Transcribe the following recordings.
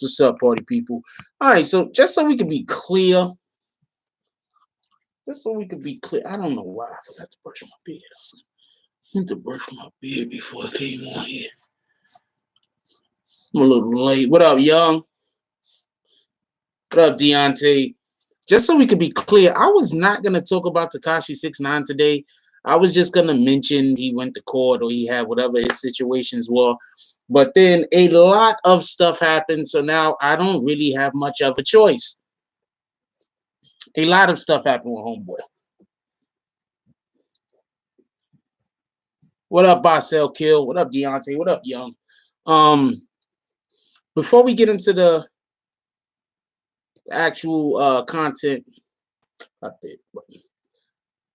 What's up, party people? All right, so just so we can be clear, I don't know why I forgot to brush my beard. I need to brush my beard before I came on here. I'm a little late. What up, Young? What up, Deontay? Just so we can be clear, I was not going to talk about Tekashi69 today. I was just going to mention he went to court or he had whatever his situations were. But then a lot of stuff happened, so now I don't really have much of a choice. A lot of stuff happened with Homeboy. What up, Barcel Kill? What up, Deontay? What up, Young? Before we get into the actual content,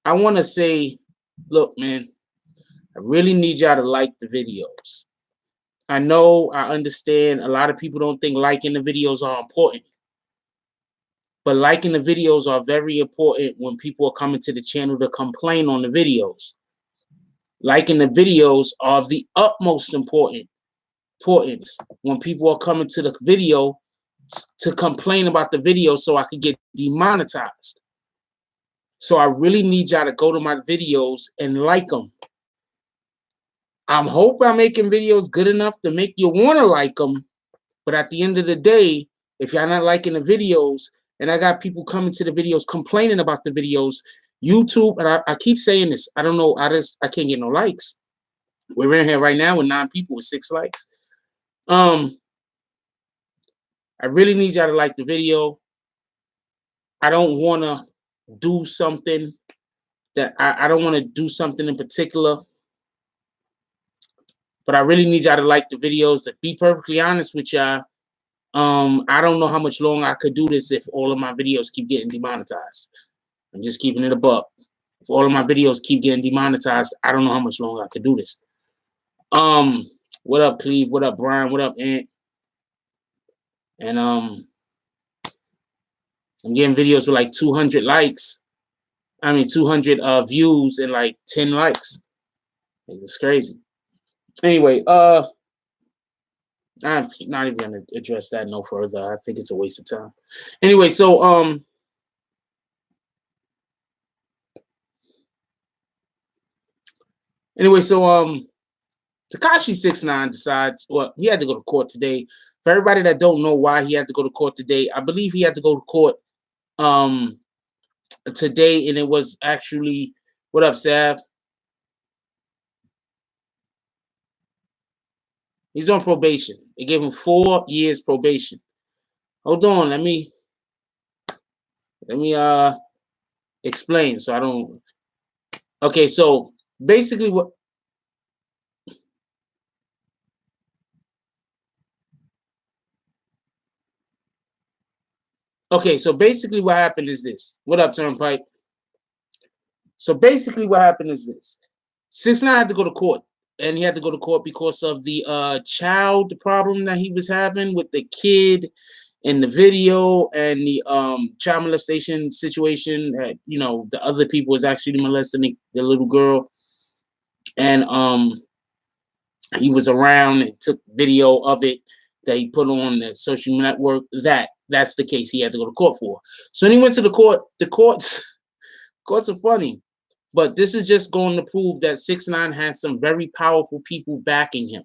I want to say, look, man, I really need y'all to like the videos. I know, I understand a lot of people don't think liking the videos are important. But liking the videos are very important when people are coming to the channel to complain on the videos. Liking the videos are of the utmost importance when people are coming to the video to complain about the video so I can get demonetized. So I really need y'all to go to my videos and like them. I'm hoping I'm making videos good enough to make you want to like them. But at the end of the day, if y'all not liking the videos, and I got people coming to the videos complaining about the videos, YouTube, and I keep saying this, I don't know, I can't get no likes. We're in here right now with 9 people with 6 likes. I really need y'all to like the video. I don't want to do something that I don't want to do something in particular. But I really need y'all to like the videos. To be perfectly honest with y'all, I don't know how much longer I could do this if all of my videos keep getting demonetized. I'm just keeping it a buck. If all of my videos keep getting demonetized, I don't know how much longer I could do this. What up, Cleve? What up, Brian? What up, Ant? And I'm getting videos with like 200 likes. 200 views and like 10 likes. It's crazy. Anyway, I'm not even gonna address that no further. I think it's a waste of time. Anyway, so Tekashi69 decides, well, he had to go to court today. For everybody that don't know why he had to go to court today, I believe he had to go to court today, and it was actually, what up, Sav? He's on probation. They gave him 4 years probation. Hold on, let me explain so I don't. Okay, so basically what. Okay, so basically what happened is this. What up, Turnpike? So basically what happened is this. 6ix9ine had to go to court. And he had to go to court because of the child problem that he was having with the kid in the video and the child molestation situation. That, you know, the other people was actually molesting the little girl. And he was around and took video of it that he put on the social network. That's the case he had to go to court for. So then he went to the court. The courts are funny. But this is just going to prove that 6ix9ine has some very powerful people backing him.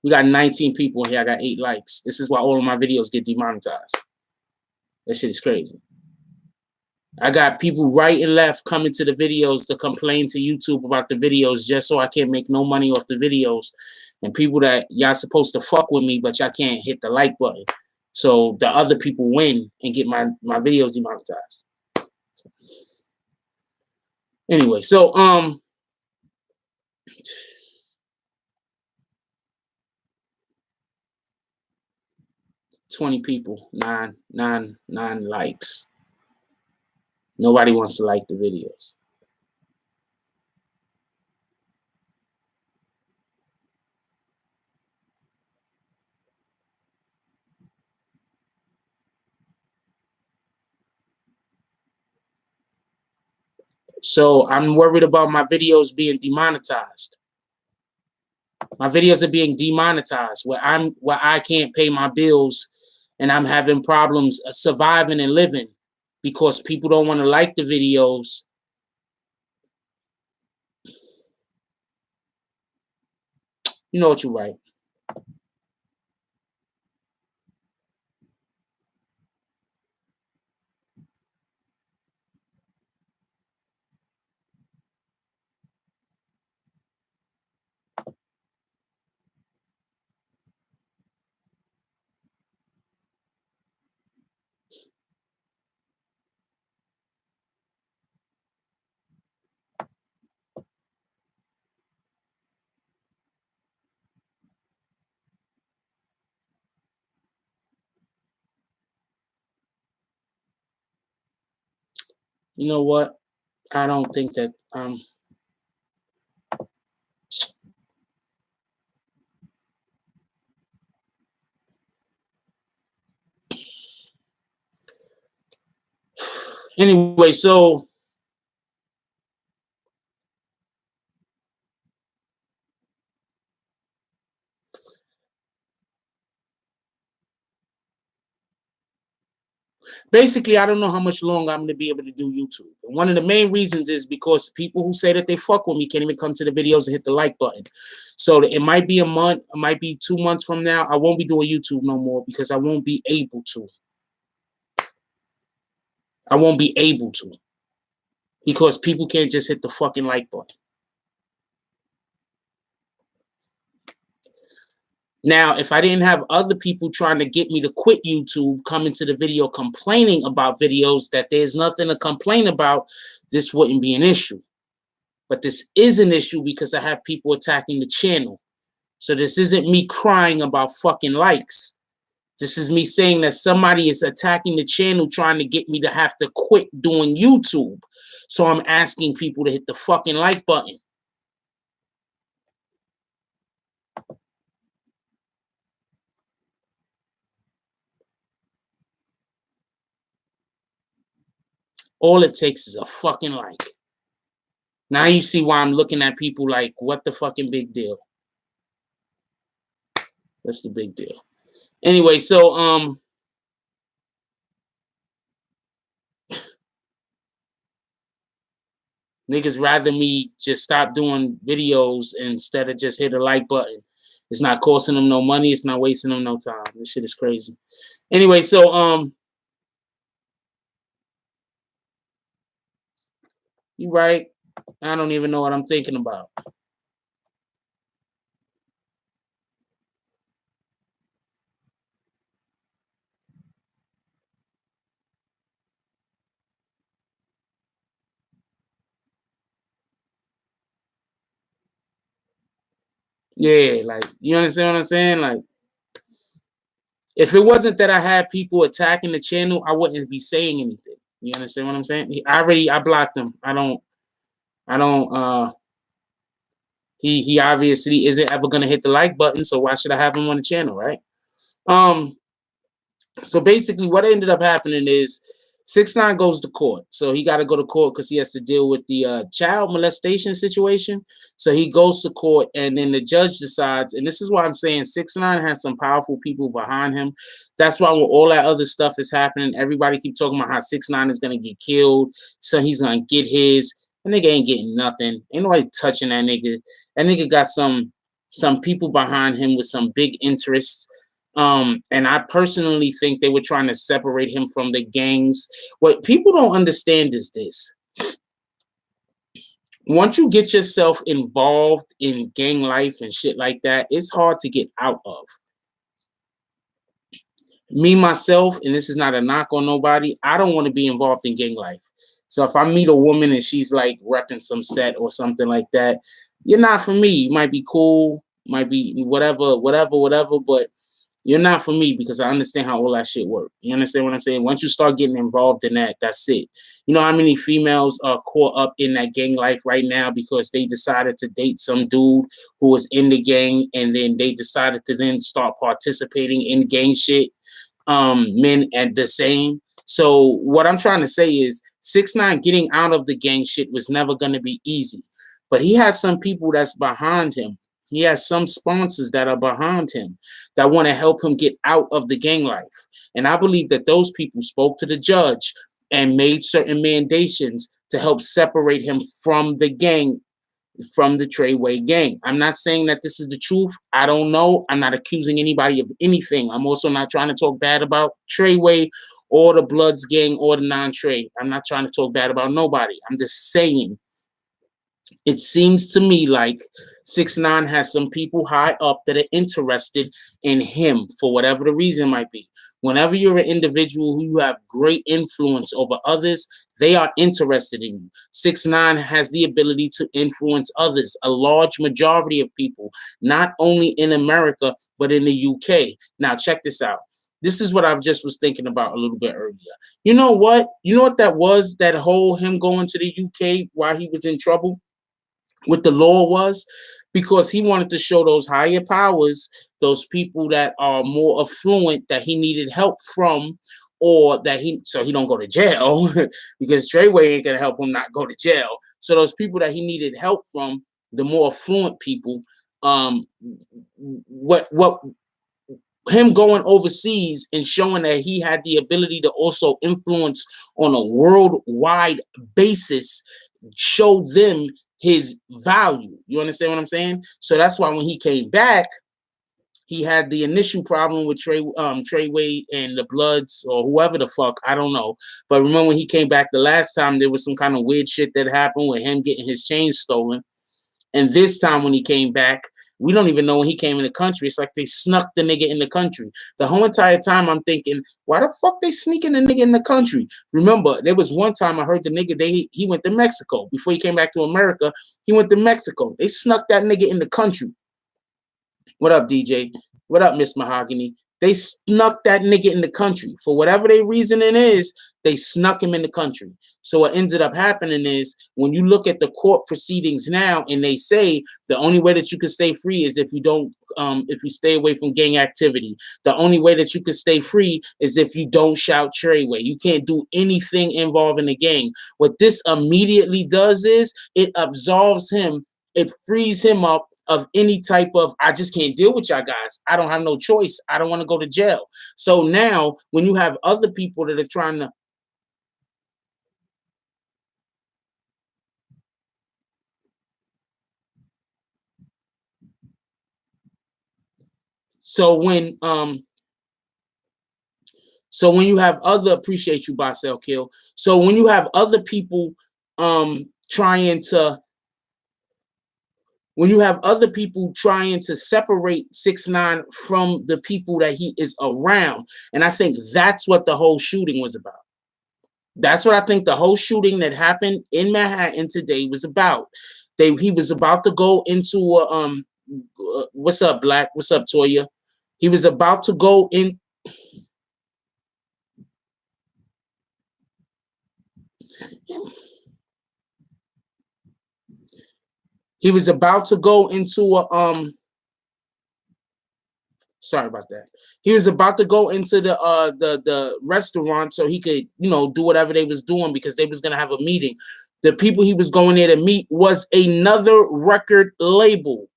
We got 19 people here. I got 8 likes. This is why all of my videos get demonetized. That shit is crazy. I got people right and left coming to the videos to complain to YouTube about the videos just so I can't make no money off the videos. And people that y'all supposed to fuck with me, but y'all can't hit the like button. So the other people win and get my videos demonetized. Anyway, so 20 people, 9 likes. Nobody wants to like the videos. So I'm worried about my videos being demonetized. My videos are being demonetized where I can't pay my bills and I'm having problems surviving and living because people don't want to like the videos. You know what you write. You know what? I don't think that anyway, so basically, I don't know how much longer I'm going to be able to do YouTube. And one of the main reasons is because people who say that they fuck with me can't even come to the videos and hit the like button. So it might be a month, it might be 2 months from now. I won't be doing YouTube no more because I won't be able to. I won't be able to because people can't just hit the fucking like button. Now, if I didn't have other people trying to get me to quit YouTube, coming to the video complaining about videos that there's nothing to complain about, this wouldn't be an issue. But this is an issue because I have people attacking the channel. So this isn't me crying about fucking likes. This is me saying that somebody is attacking the channel trying to get me to have to quit doing YouTube. So I'm asking people to hit the fucking like button. All it takes is a fucking like. Now you see why I'm looking at people like, what the fucking big deal? That's the big deal. Anyway, so niggas rather me just stop doing videos instead of just hit a like button. It's not costing them no money. It's not wasting them no time. This shit is crazy. Anyway, so you right. I don't even know what I'm thinking about. Yeah, like, you understand what I'm saying? Like, if it wasn't that I had people attacking the channel, I wouldn't be saying anything. You understand what I'm saying? I blocked him. I don't he obviously isn't ever gonna hit the like button, so why should I have him on the channel, right? So basically what ended up happening is 6ix9ine goes to court. So he got to go to court because he has to deal with the child molestation situation. So he goes to court, and then the judge decides, and this is why I'm saying 6ix9ine has some powerful people behind him. That's why when all that other stuff is happening, everybody keep talking about how 6ix9ine is going to get killed. So he's going to get his. That nigga ain't getting nothing. Ain't nobody touching that nigga. That nigga got some people behind him with some big interests. And I personally think they were trying to separate him from the gangs. What people don't understand is this. Once you get yourself involved in gang life and shit like that, it's hard to get out of. Me, myself, and this is not a knock on nobody, I don't want to be involved in gang life. So if I meet a woman and she's like repping some set or something like that, you're not for me. You might be cool, might be whatever, but you're not for me because I understand how all that shit works. You understand what I'm saying? Once you start getting involved in that, that's it. You know how many females are caught up in that gang life right now because they decided to date some dude who was in the gang, and then they decided to then start participating in gang shit. Men at the same. So what I'm trying to say is 6ix9ine getting out of the gang shit was never going to be easy. But he has some people that's behind him He has some sponsors that are behind him that want to help him get out of the gang life. And I believe that those people spoke to the judge and made certain mandations to help separate him from the gang, from the Treyway gang. I'm not saying that this is the truth. I don't know. I'm not accusing anybody of anything. I'm also not trying to talk bad about Treyway or the Bloods gang or the non-Trey. I'm not trying to talk bad about nobody. I'm just saying it seems to me like 6ix9ine has some people high up that are interested in him for whatever the reason might be. Whenever you're an individual who have great influence over others, they are interested in you. 6ix9ine has the ability to influence others, a large majority of people, not only in America, but in the UK. Now, check this out. This is what I just was thinking about a little bit earlier. You know what? You know what that was? That whole him going to the UK while he was in trouble with the law was? Because he wanted to show those higher powers, those people that are more affluent, that he needed help from, or that so he don't go to jail because Treyway ain't gonna help him not go to jail. So those people that he needed help from, the more affluent people, what him going overseas and showing that he had the ability to also influence on a worldwide basis showed them his value. You understand what I'm saying? So that's why when he came back, he had the initial problem with Treyway and the Bloods or whoever the fuck, I don't know. But remember when he came back the last time, there was some kind of weird shit that happened with him getting his chain stolen. And this time when he came back, we don't even know when he came in the country. It's like they snuck the nigga in the country. The whole entire time I'm thinking, why the fuck they sneaking the nigga in the country? Remember, there was one time I heard the nigga, he went to Mexico. Before he came back to America, he went to Mexico. They snuck that nigga in the country. What up, DJ? What up, Miss Mahogany? They snuck that nigga in the country. For whatever their reasoning is, they snuck him in the country. So what ended up happening is when you look at the court proceedings now, and they say the only way that you can stay free is if you don't, if you stay away from gang activity. The only way that you can stay free is if you don't shout Treyway. You can't do anything involving the gang. What this immediately does is it absolves him. It frees him up of any type of, I just can't deal with y'all guys. I don't have no choice. I don't want to go to jail. So now when you have other people that are trying to, so when you have other, appreciate you, Barcel Kill. So when you have other people trying to, when you have other people trying to separate 6ix9ine from the people that he is around, and I think that's what the whole shooting was about. That's what I think the whole shooting that happened in Manhattan today was about. He was about to go into a, what's up, Black? What's up, Toya? He was about to go in. He was about to go into a sorry about that. He was about to go into the restaurant so he could, you know, do whatever they was doing because they was gonna have a meeting. The people he was going there to meet was another record label.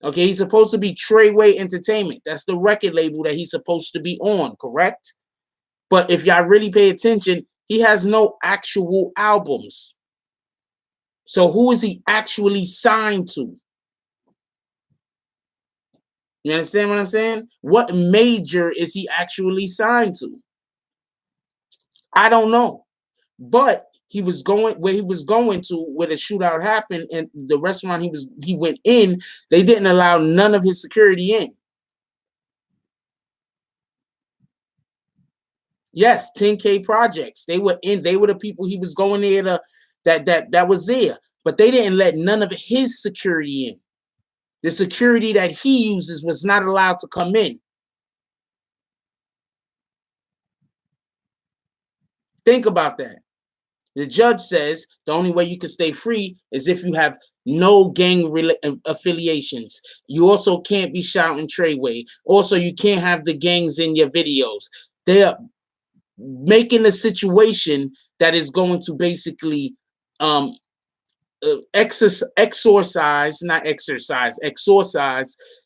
Okay, he's supposed to be Treyway Entertainment. That's the record label that he's supposed to be on, correct? But if y'all really pay attention, he has no actual albums. So who is he actually signed to? You understand what I'm saying? What major is he actually signed to? I don't know. But he was going where he was going to, where the shootout happened, and the restaurant he went in, they didn't allow none of his security in. Yes, 10K projects. They were in, they were the people he was going there to, that was there. But they didn't let none of his security in. The security that he uses was not allowed to come in. Think about that. The judge says the only way you can stay free is if you have no gang affiliations. You also can't be shouting Treyway. Also, you can't have the gangs in your videos. They are making a situation that is going to basically exorcise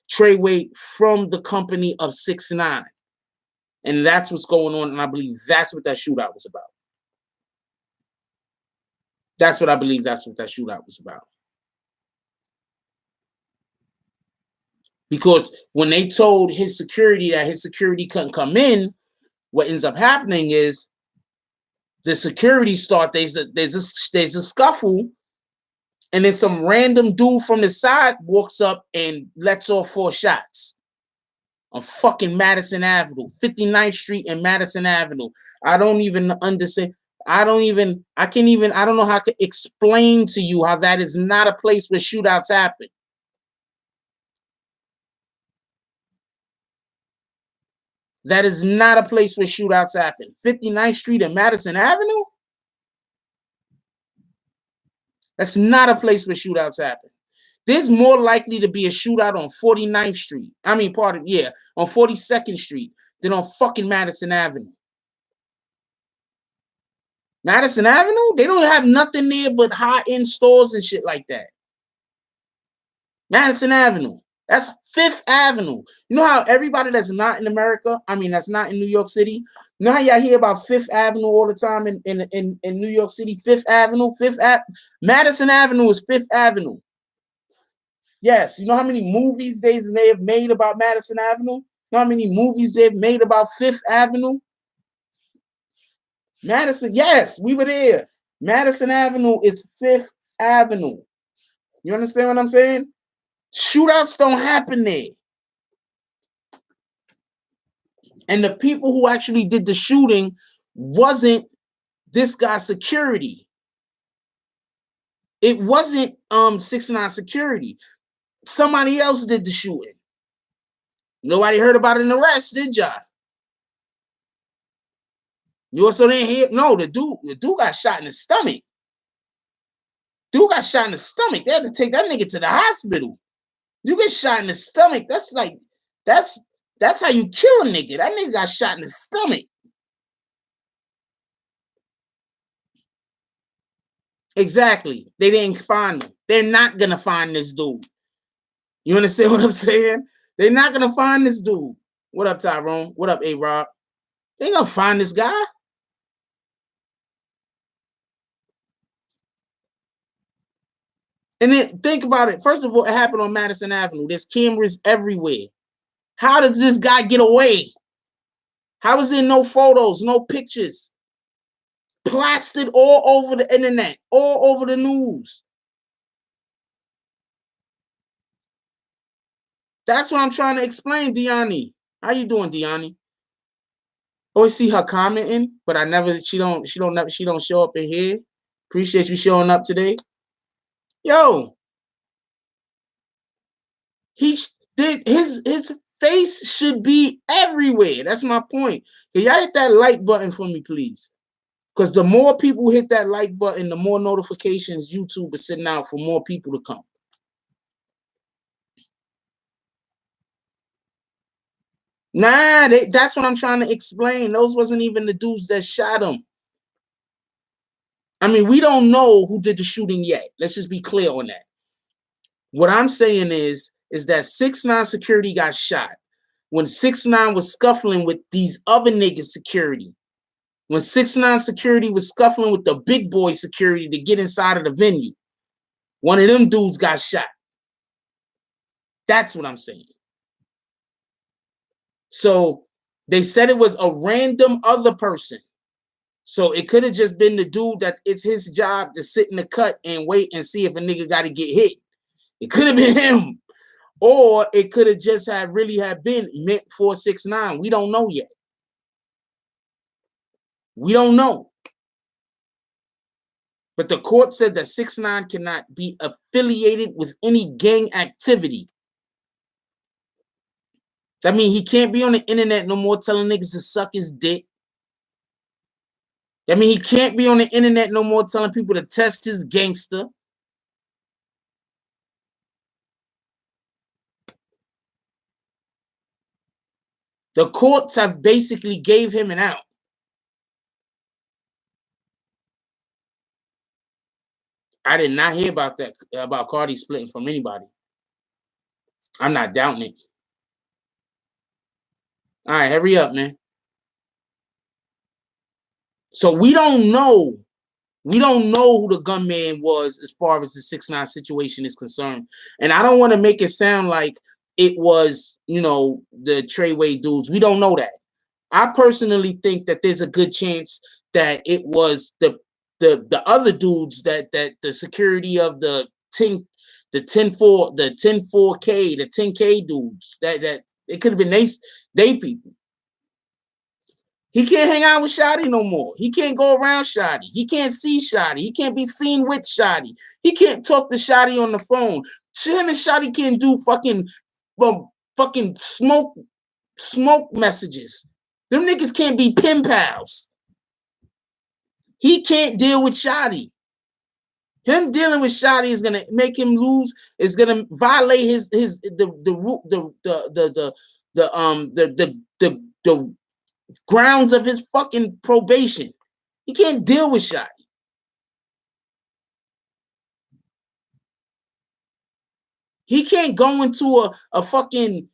Treyway from the company of 6ix9ine. And that's what's going on. And I believe that's what that shootout was about. That's what I believe that's what that shootout was about. Because when they told his security that his security couldn't come in, what ends up happening is the security there's a scuffle, and then some random dude from the side walks up and lets off 4 shots on fucking Madison Avenue, 59th Street and Madison Avenue. I don't even understand. I don't know how I could explain to you how that is not a place where shootouts happen. That is not a place where shootouts happen. 59th Street and Madison Avenue? That's not a place where shootouts happen. There's more likely to be a shootout on 49th Street. On 42nd Street than on fucking Madison Avenue. Madison Avenue? They don't have nothing there but high-end stores and shit like that. Madison Avenue. That's 5th Avenue. You know how everybody that's not in America, that's not in New York City, you know how y'all hear about 5th Avenue all the time in New York City? 5th Avenue, Madison Avenue is 5th Avenue. Yes, you know how many movies they have made about Madison Avenue? You know how many movies they've made about 5th Avenue? Madison, yes, we were there. Madison Avenue is 5th Avenue. You understand what I'm saying? Shootouts don't happen there. And the people who actually did the shooting wasn't this guy's security. It wasn't 6ix9ine security. Somebody else did the shooting. Nobody heard about an arrest, did y'all? You also didn't hear? No, the dude got shot in the stomach. Dude got shot in the stomach. They had to take that nigga to the hospital. You get shot in the stomach. That's how you kill a nigga. That nigga got shot in the stomach. Exactly. They didn't find him. They're not gonna find this dude. You understand what I'm saying? They're not gonna find this dude. What up, Tyrone? What up, A-Rob? They ain't gonna find this guy. And then think about it. First of all, it happened on Madison Avenue. There's cameras everywhere. How does this guy get away? How is there no photos, no pictures? Plastered all over the internet, all over the news. That's what I'm trying to explain, Deani. How you doing, Deani? Always see her commenting, but she don't show up in here. Appreciate you showing up today. Yo, his face should be everywhere. That's my point. Can y'all hit that like button for me, please? Because the more people hit that like button, the more notifications YouTube is sending out for more people to come. Nah, that's what I'm trying to explain. Those wasn't even the dudes that shot him. We don't know who did the shooting yet. Let's just be clear on that. What I'm saying is that 6ix9ine security got shot when 6ix9ine was scuffling with these other niggas security. When 6ix9ine security was scuffling with the big boy security to get inside of the venue. One of them dudes got shot. That's what I'm saying. So they said it was a random other person. So it could have just been the dude that it's his job to sit in the cut and wait and see if a nigga got to get hit. It could have been him. Or it could have just really been meant for 6ix9ine. We don't know yet. We don't know. But the court said that 6ix9ine cannot be affiliated with any gang activity. That means he can't be on the internet no more telling niggas to suck his dick. That means he can't be on the internet no more telling people to test his gangster. The courts have basically gave him an out. I did not hear about that, about Cardi splitting from anybody. I'm not doubting it. All right, hurry up, man. So we don't know. We don't know who the gunman was as far as the 6ix9ine situation is concerned. And I don't want to make it sound like it was, you know, the Treyway dudes. We don't know that. I personally think that there's a good chance that it was the other dudes, that the security of the 10-4K, the 10K dudes, that it could have been they people. He can't hang out with Shotty no more. He can't go around Shotty. He can't see Shotty. He can't be seen with Shotty. He can't talk to Shotty on the phone. Him and Shotty can't do fucking smoke messages. Them niggas can't be pen pals. He can't deal with Shotty. Him dealing with Shotty is gonna make him lose. Is gonna violate the grounds of his fucking probation. He can't deal with Shotty. He can't go into a fucking,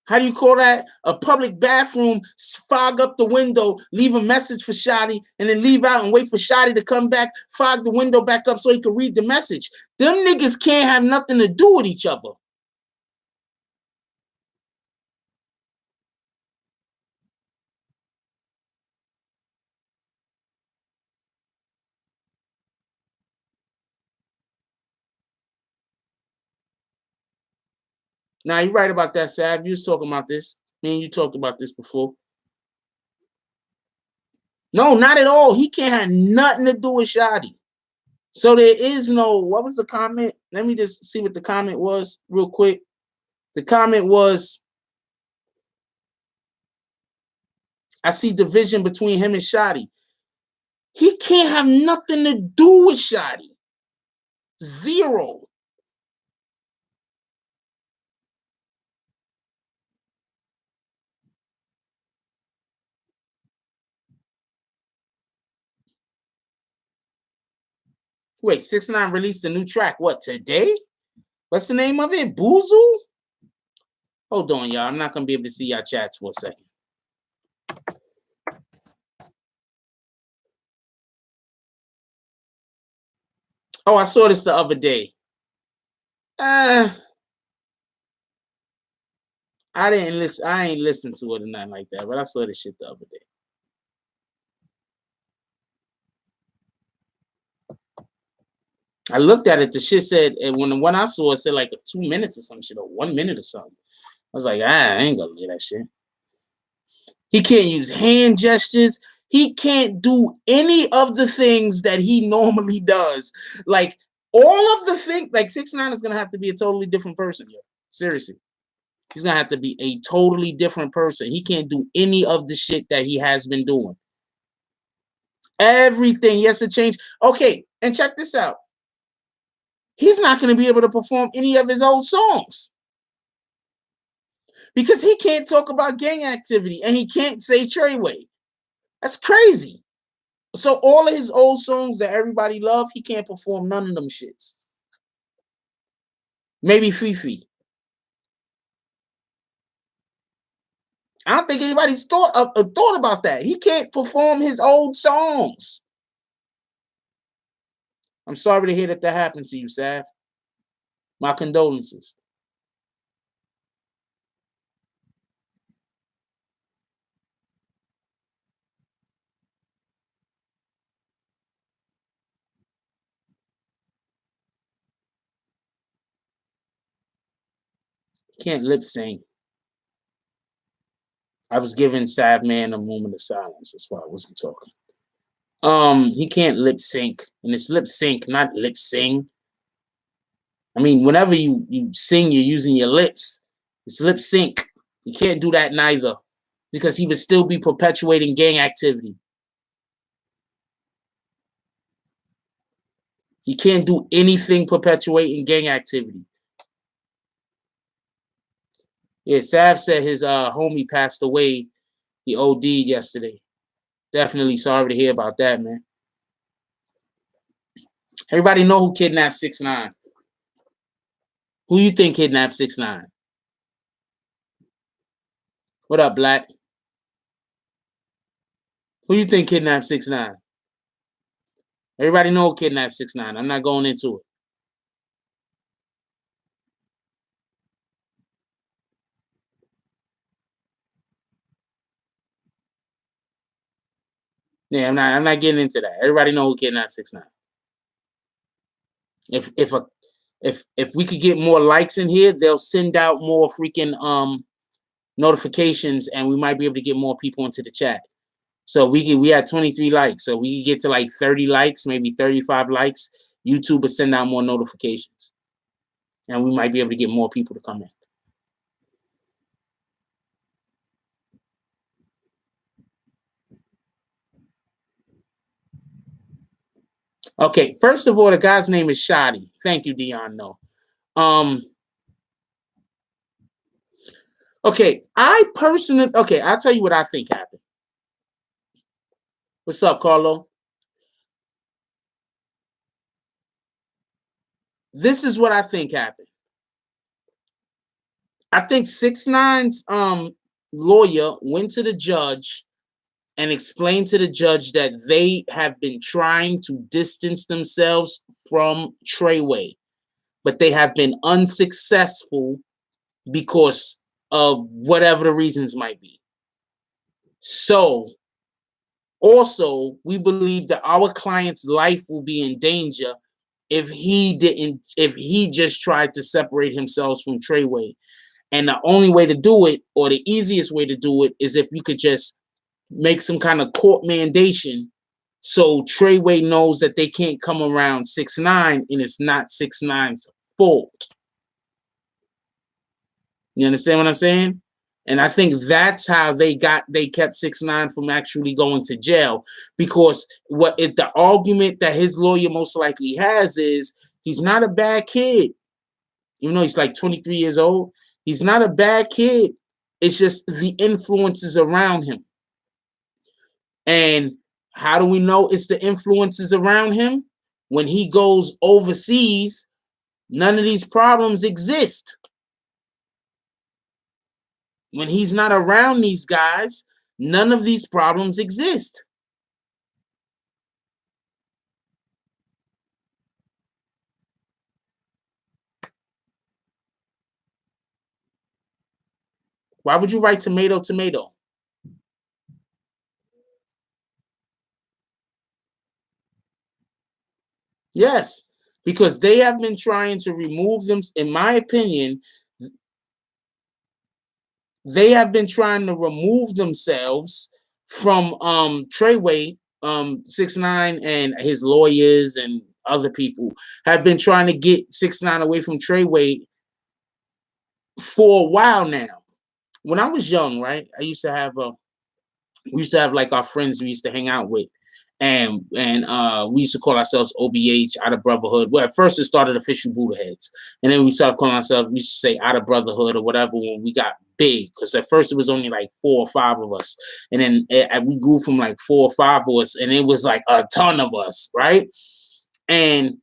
how do you call that? A public bathroom, fog up the window, leave a message for Shotty, and then leave out and wait for Shotty to come back, fog the window back up so he can read the message. Them niggas can't have nothing to do with each other. Now, you're right about that, Sav. You was talking about this. Me and you talked about this before. No, not at all. He can't have nothing to do with Shotty. So there is no, what was the comment? Let me just see what the comment was real quick. The comment was, I see division between him and Shotty. He can't have nothing to do with Shotty. Zero. Wait, 6ix9ine released a new track. What, today? What's the name of it? Boozle? Hold on, y'all. I'm not going to be able to see y'all chats for a second. Oh, I saw this the other day. I didn't listen. I ain't listened to it or nothing like that, but I saw this shit the other day. I looked at it. The shit said, and when the one I saw, it said like 2 minutes or some shit, or 1 minute or something. I was like, I ain't gonna hear that shit. He can't use hand gestures. He can't do any of the things that he normally does. Like all of the things, like 6ix9ine is gonna have to be a totally different person. Yo. Seriously. He's gonna have to be a totally different person. He can't do any of the shit that he has been doing. Everything, yes, it changed. Okay, and check this out. He's not going to be able to perform any of his old songs because he can't talk about gang activity and he can't say Treyway. That's crazy. So all of his old songs that everybody loved, he can't perform none of them shits. Maybe Fifi. I don't think anybody's thought about that. He can't perform his old songs. I'm sorry to hear that happened to you, Sav. My condolences. Can't lip sync. I was giving Sav Man a moment of silence. That's why I wasn't talking. He can't lip sync, and it's lip sync, not lip sing. I mean, whenever you sing, you're using your lips. It's lip sync. You can't do that neither, because he would still be perpetuating gang activity. He can't do anything perpetuating gang activity. Yeah, Sav said his homie passed away. He OD'd yesterday. Definitely sorry to hear about that, man. Everybody know who kidnapped 6ix9ine. Who you think kidnapped 6ix9ine? What up, Black? Who you think kidnapped 6ix9ine? Everybody know who kidnapped 6ix9ine. I'm not going into it. Yeah, I'm not getting into that. Everybody know who kidnapped 6ix9ine. If we could get more likes in here, they'll send out more freaking notifications, and we might be able to get more people into the chat. So we had 23 likes, so we could get to like 30 likes, maybe 35 likes. YouTube will send out more notifications, and we might be able to get more people to come in. Okay, first of all, the guy's name is Shoddy. Thank you, Dion. No. Okay, I'll tell you what I think happened. What's up, Carlo? This is what I think happened. I think 6ix9ine's lawyer went to the judge and explained to the judge that they have been trying to distance themselves from Treyway, but they have been unsuccessful because of whatever the reasons might be. So, also, we believe that our client's life will be in danger if he just tried to separate himself from Treyway. And the only way to do it, or the easiest way to do it, is if you could just make some kind of court mandation so Treyway knows that they can't come around 6ix9ine and it's not 6ix9ine's fault. You understand what I'm saying? And I think that's how they kept 6ix9ine from actually going to jail, because the argument that his lawyer most likely has is he's not a bad kid. Even though he's like 23 years old, he's not a bad kid. It's just the influences around him. And how do we know it's the influences around him? When he goes overseas, none of these problems exist. When he's not around these guys, none of these problems exist. Why would you write tomato, tomato? Yes, because they have been trying to remove them. In my opinion, they have been trying to remove themselves from Treyway. 6ix9ine and his lawyers and other people have been trying to get 6ix9ine away from Treyway for a while now. When I was young, right, we used to have like our friends we used to hang out with, and we used to call ourselves OBH, Out of Brotherhood. Well, at first it started official Buddha Heads, and then we started calling ourselves, we used to say Out of Brotherhood or whatever when we got big, because at first it was only like 4 or 5 of us, and then we grew from like 4 or 5 of us, and it was like a ton of us, right? And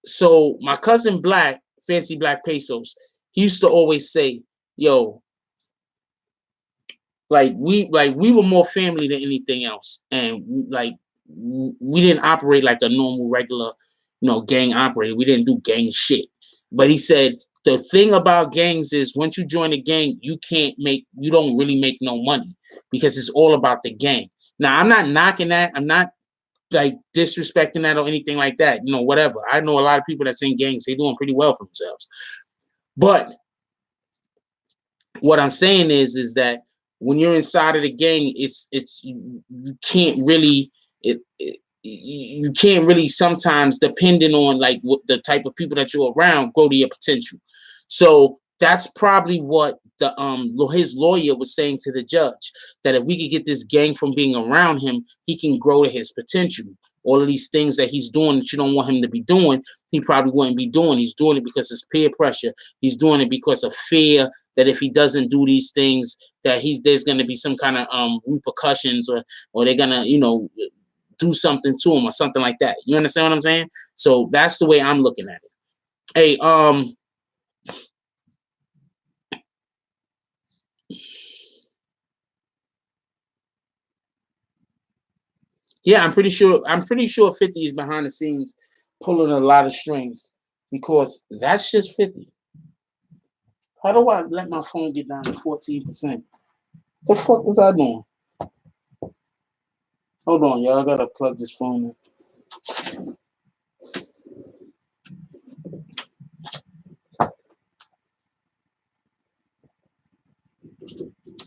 so my cousin Black, Fancy Black Pesos, he used to always say, yo, like we were more family than anything else, and like we didn't operate like a normal regular, gang operator. We didn't do gang shit. But he said the thing about gangs is once you join a gang, you don't really make no money because it's all about the gang. Now I'm not knocking that. I'm not like disrespecting that or anything like that. Whatever. I know a lot of people that's in gangs, they're doing pretty well for themselves. But what I'm saying is that when you're inside of the gang, you can't really sometimes, depending on like what the type of people that you're around, grow to your potential. So that's probably what his lawyer was saying to the judge, that if we could get this gang from being around him, he can grow to his potential. All of these things that he's doing that you don't want him to be doing, he probably wouldn't be doing. He's doing it because it's peer pressure. He's doing it because of fear that if he doesn't do these things, that there's going to be some kind of repercussions, or they're going to, do something to him or something like that. You understand what I'm saying? So that's the way I'm looking at it. Hey, yeah, I'm pretty sure 50 is behind the scenes pulling a lot of strings because that's just 50. How do I let my phone get down to 14%? The fuck was I doing? Hold on, y'all. I gotta plug this phone in.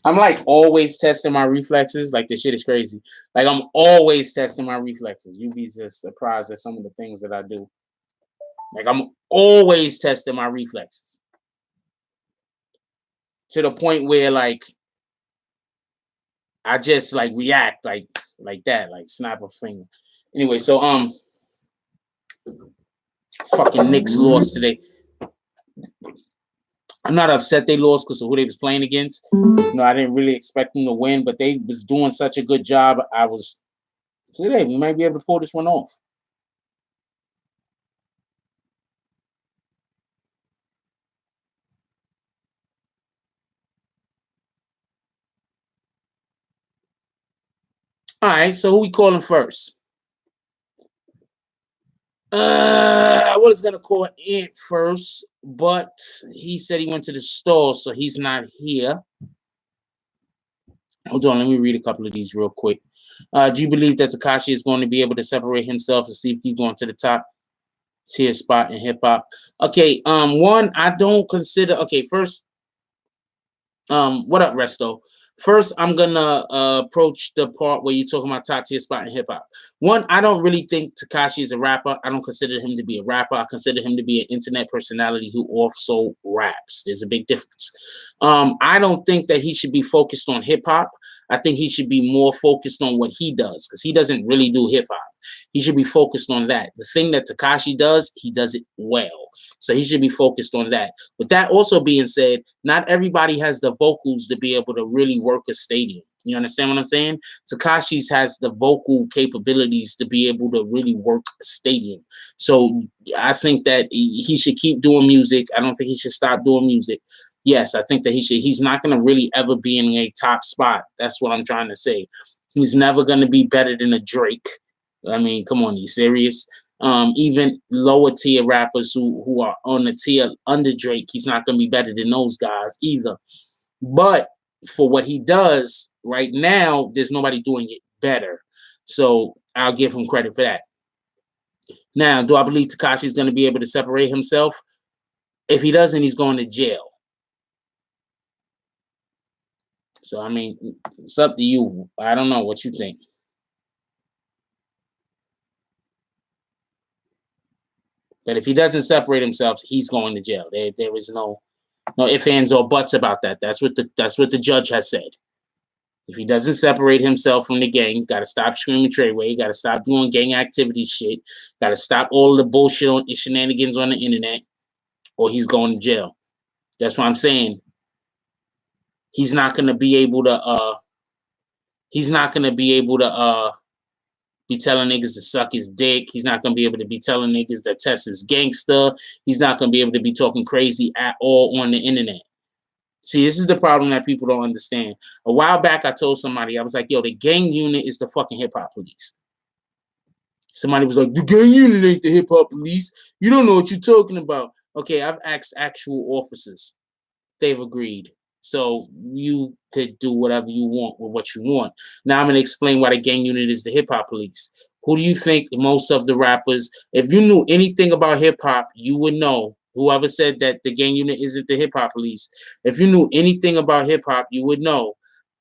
I'm like always testing my reflexes. Like this shit is crazy. Like I'm always testing my reflexes. You'd be just surprised at some of the things that I do. Like I'm always testing my reflexes to the point where like I just like react like that, like snap a finger. Anyway, so fucking Knicks lost today. I'm not upset they lost because of who they was playing against. No, I didn't really expect them to win, but they was doing such a good job. I was today we might be able to pull this one off. All right, so who we calling first? I was gonna call Ant first, but he said he went to the store, so he's not here. Hold on, let me read a couple of these real quick. Do you believe that Tekashi is going to be able to separate himself and see if he's going to the top tier spot in hip hop? Okay, one, I don't consider. Okay, first, what up, Resto? First, I'm gonna approach the part where you're talking about top tier spot in hip hop. One, I don't really think Tekashi is a rapper. I don't consider him to be a rapper. I consider him to be an internet personality who also raps. There's a big difference. I don't think that he should be focused on hip hop. I think he should be more focused on what he does because he doesn't really do hip hop. He should be focused on that. The thing that Tekashi does, he does it well. So he should be focused on that. With that also being said, not everybody has the vocals to be able to really work a stadium. You understand what I'm saying? Tekashi's has the vocal capabilities to be able to really work a stadium. So I think that he should keep doing music. I don't think he should stop doing music. Yes, I think that he should. He's not going to really ever be in a top spot. That's what I'm trying to say. He's never going to be better than a Drake. I mean, come on, you serious? Even lower tier rappers who are on the tier under Drake, he's not going to be better than those guys either. But for what he does right now, there's nobody doing it better. So I'll give him credit for that. Now, do I believe Tekashi is going to be able to separate himself? If he doesn't, he's going to jail. So, I mean, it's up to you. I don't know what you think. But if he doesn't separate himself, he's going to jail. There is no ifs, ands, or buts about that. That's what the judge has said. If he doesn't separate himself from the gang, got to stop screaming Treyway, got to stop doing gang activity shit, got to stop all the bullshit on shenanigans on the internet, or he's going to jail. That's what I'm saying. He's not going to be able to. He's not going to be able to be telling niggas to suck his dick. He's not going to be able to be telling niggas that Tess is gangster. He's not going to be able to be talking crazy at all on the internet. See, this is the problem that people don't understand. A while back, I told somebody, I was like, yo, the gang unit is the fucking hip-hop police. Somebody was like, the gang unit ain't the hip-hop police. You don't know what you're talking about. Okay, I've asked actual officers. They've agreed. So you could do whatever you want with what you want. Now I'm going to explain why the gang unit is the hip-hop police. Who do you think most of the rappers, if you knew anything about hip-hop, you would know. Whoever said that the gang unit isn't the hip-hop police, if you knew anything about hip-hop, you would know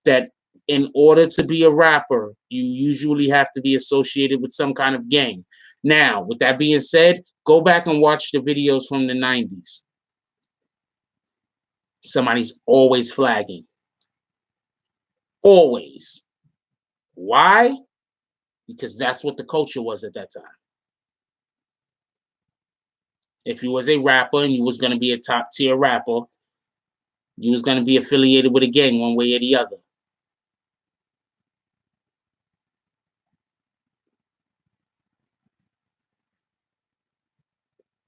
that in order to be a rapper, you usually have to be associated with some kind of gang. Now, with that being said, go back and watch the videos from the 90s. Somebody's always flagging. Always. Why? Because that's what the culture was at that time. If you was a rapper and you was going to be a top tier rapper, you was going to be affiliated with a gang one way or the other.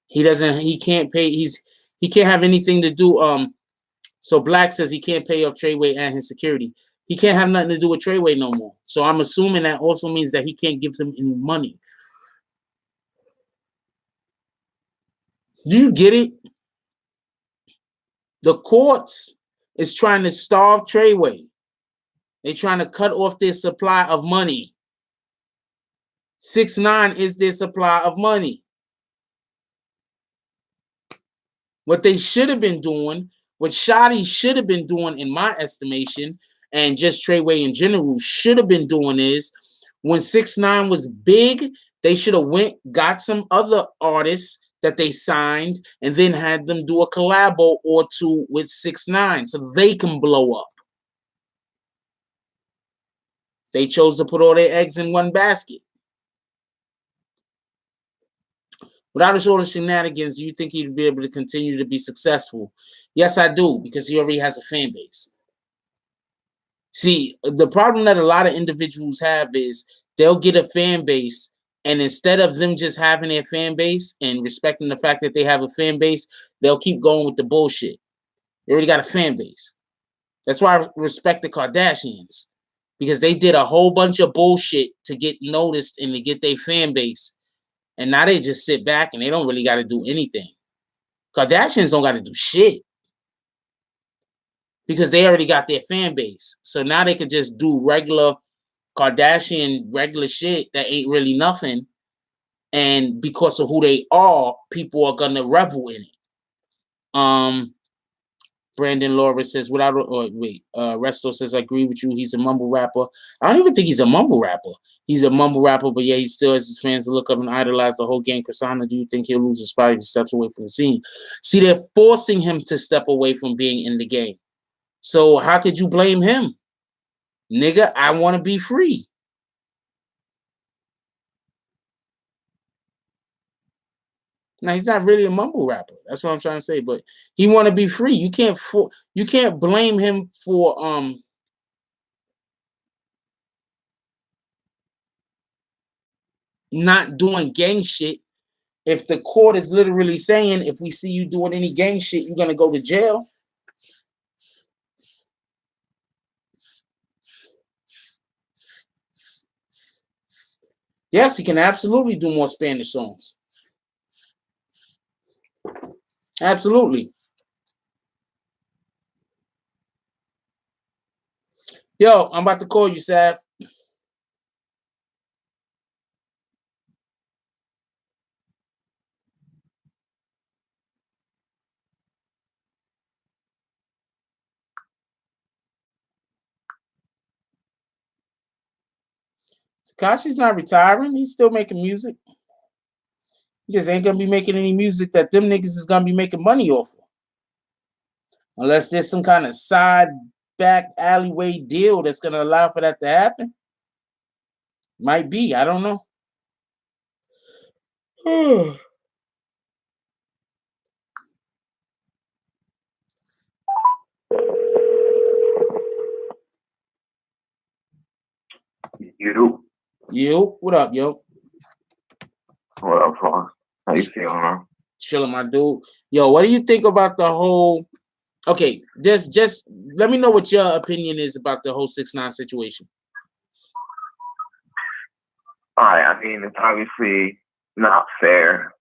He doesn't. He can't pay. He can't have anything to do. So Black says he can't pay off Treyway and his security. He can't have nothing to do with Treyway no more. So I'm assuming that also means that he can't give them any money. Do you get it? The courts is trying to starve Treyway. They're trying to cut off their supply of money. 6ix9ine is their supply of money. What they should have been doing, what Shotty should have been doing, in my estimation, and just Treyway in general should have been doing is, when 6ix9ine was big, they should have went, got some other artists that they signed, and then had them do a collabo or two with 6ix9ine so they can blow up. They chose to put all their eggs in one basket. Without all the shenanigans, do you think he'd be able to continue to be successful? Yes, I do, because he already has a fan base. See, the problem that a lot of individuals have is they'll get a fan base, and instead of them just having their fan base and respecting the fact that they have a fan base, they'll keep going with the bullshit. They already got a fan base. That's why I respect the Kardashians, because they did a whole bunch of bullshit to get noticed and to get their fan base. And now they just sit back and they don't really got to do anything. Kardashians don't got to do shit because they already got their fan base. So now they could just do regular Kardashian, regular shit that ain't really nothing. And because of who they are, people are going to revel in it. Brandon Laura says, Resto says, I agree with you. He's a mumble rapper. I don't even think he's a mumble rapper. He's a mumble rapper, but yeah, he still has his fans to look up and idolize the whole gang persona. Do you think he'll lose his spot if he steps away from the scene? See, they're forcing him to step away from being in the game. So how could you blame him? Nigga, I want to be free. Now, he's not really a mumble rapper. That's what I'm trying to say. But he want to be free. You can't blame him for not doing gang shit. If the court is literally saying, if we see you doing any gang shit, you're gonna go to jail. Yes, he can absolutely do more Spanish songs. Absolutely. Yo, I'm about to call you, Sav. Tekashi's not retiring. He's still making music. He just ain't gonna be making any music that them niggas is gonna be making money off of. Unless there's some kind of side back alleyway deal that's gonna allow for that to happen. Might be. I don't know. Yo, what up, yo? What up, Paul? How you feeling, man? Chilling, my dude. Yo, what do you think about the whole? Okay, just let me know what your opinion is about the whole 6ix9ine situation. All right, I mean, it's obviously not fair.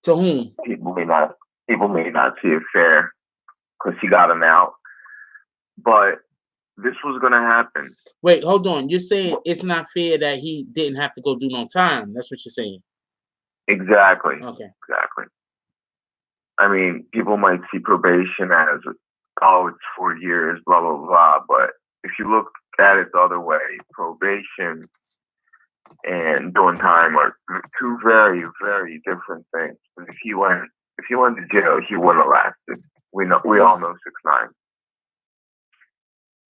To whom? People may not see it fair because he got him out, but this was gonna happen. Wait, hold on. You're saying it's not fair that he didn't have to go do no time. That's what you're saying. Exactly. Okay. Exactly. I mean, people might see probation as, oh, it's 4 years, blah, blah, blah. But if you look at it the other way, probation and doing time are two very, very different things. And if he went to jail, he wouldn't have lasted. We all know 6ix9ine.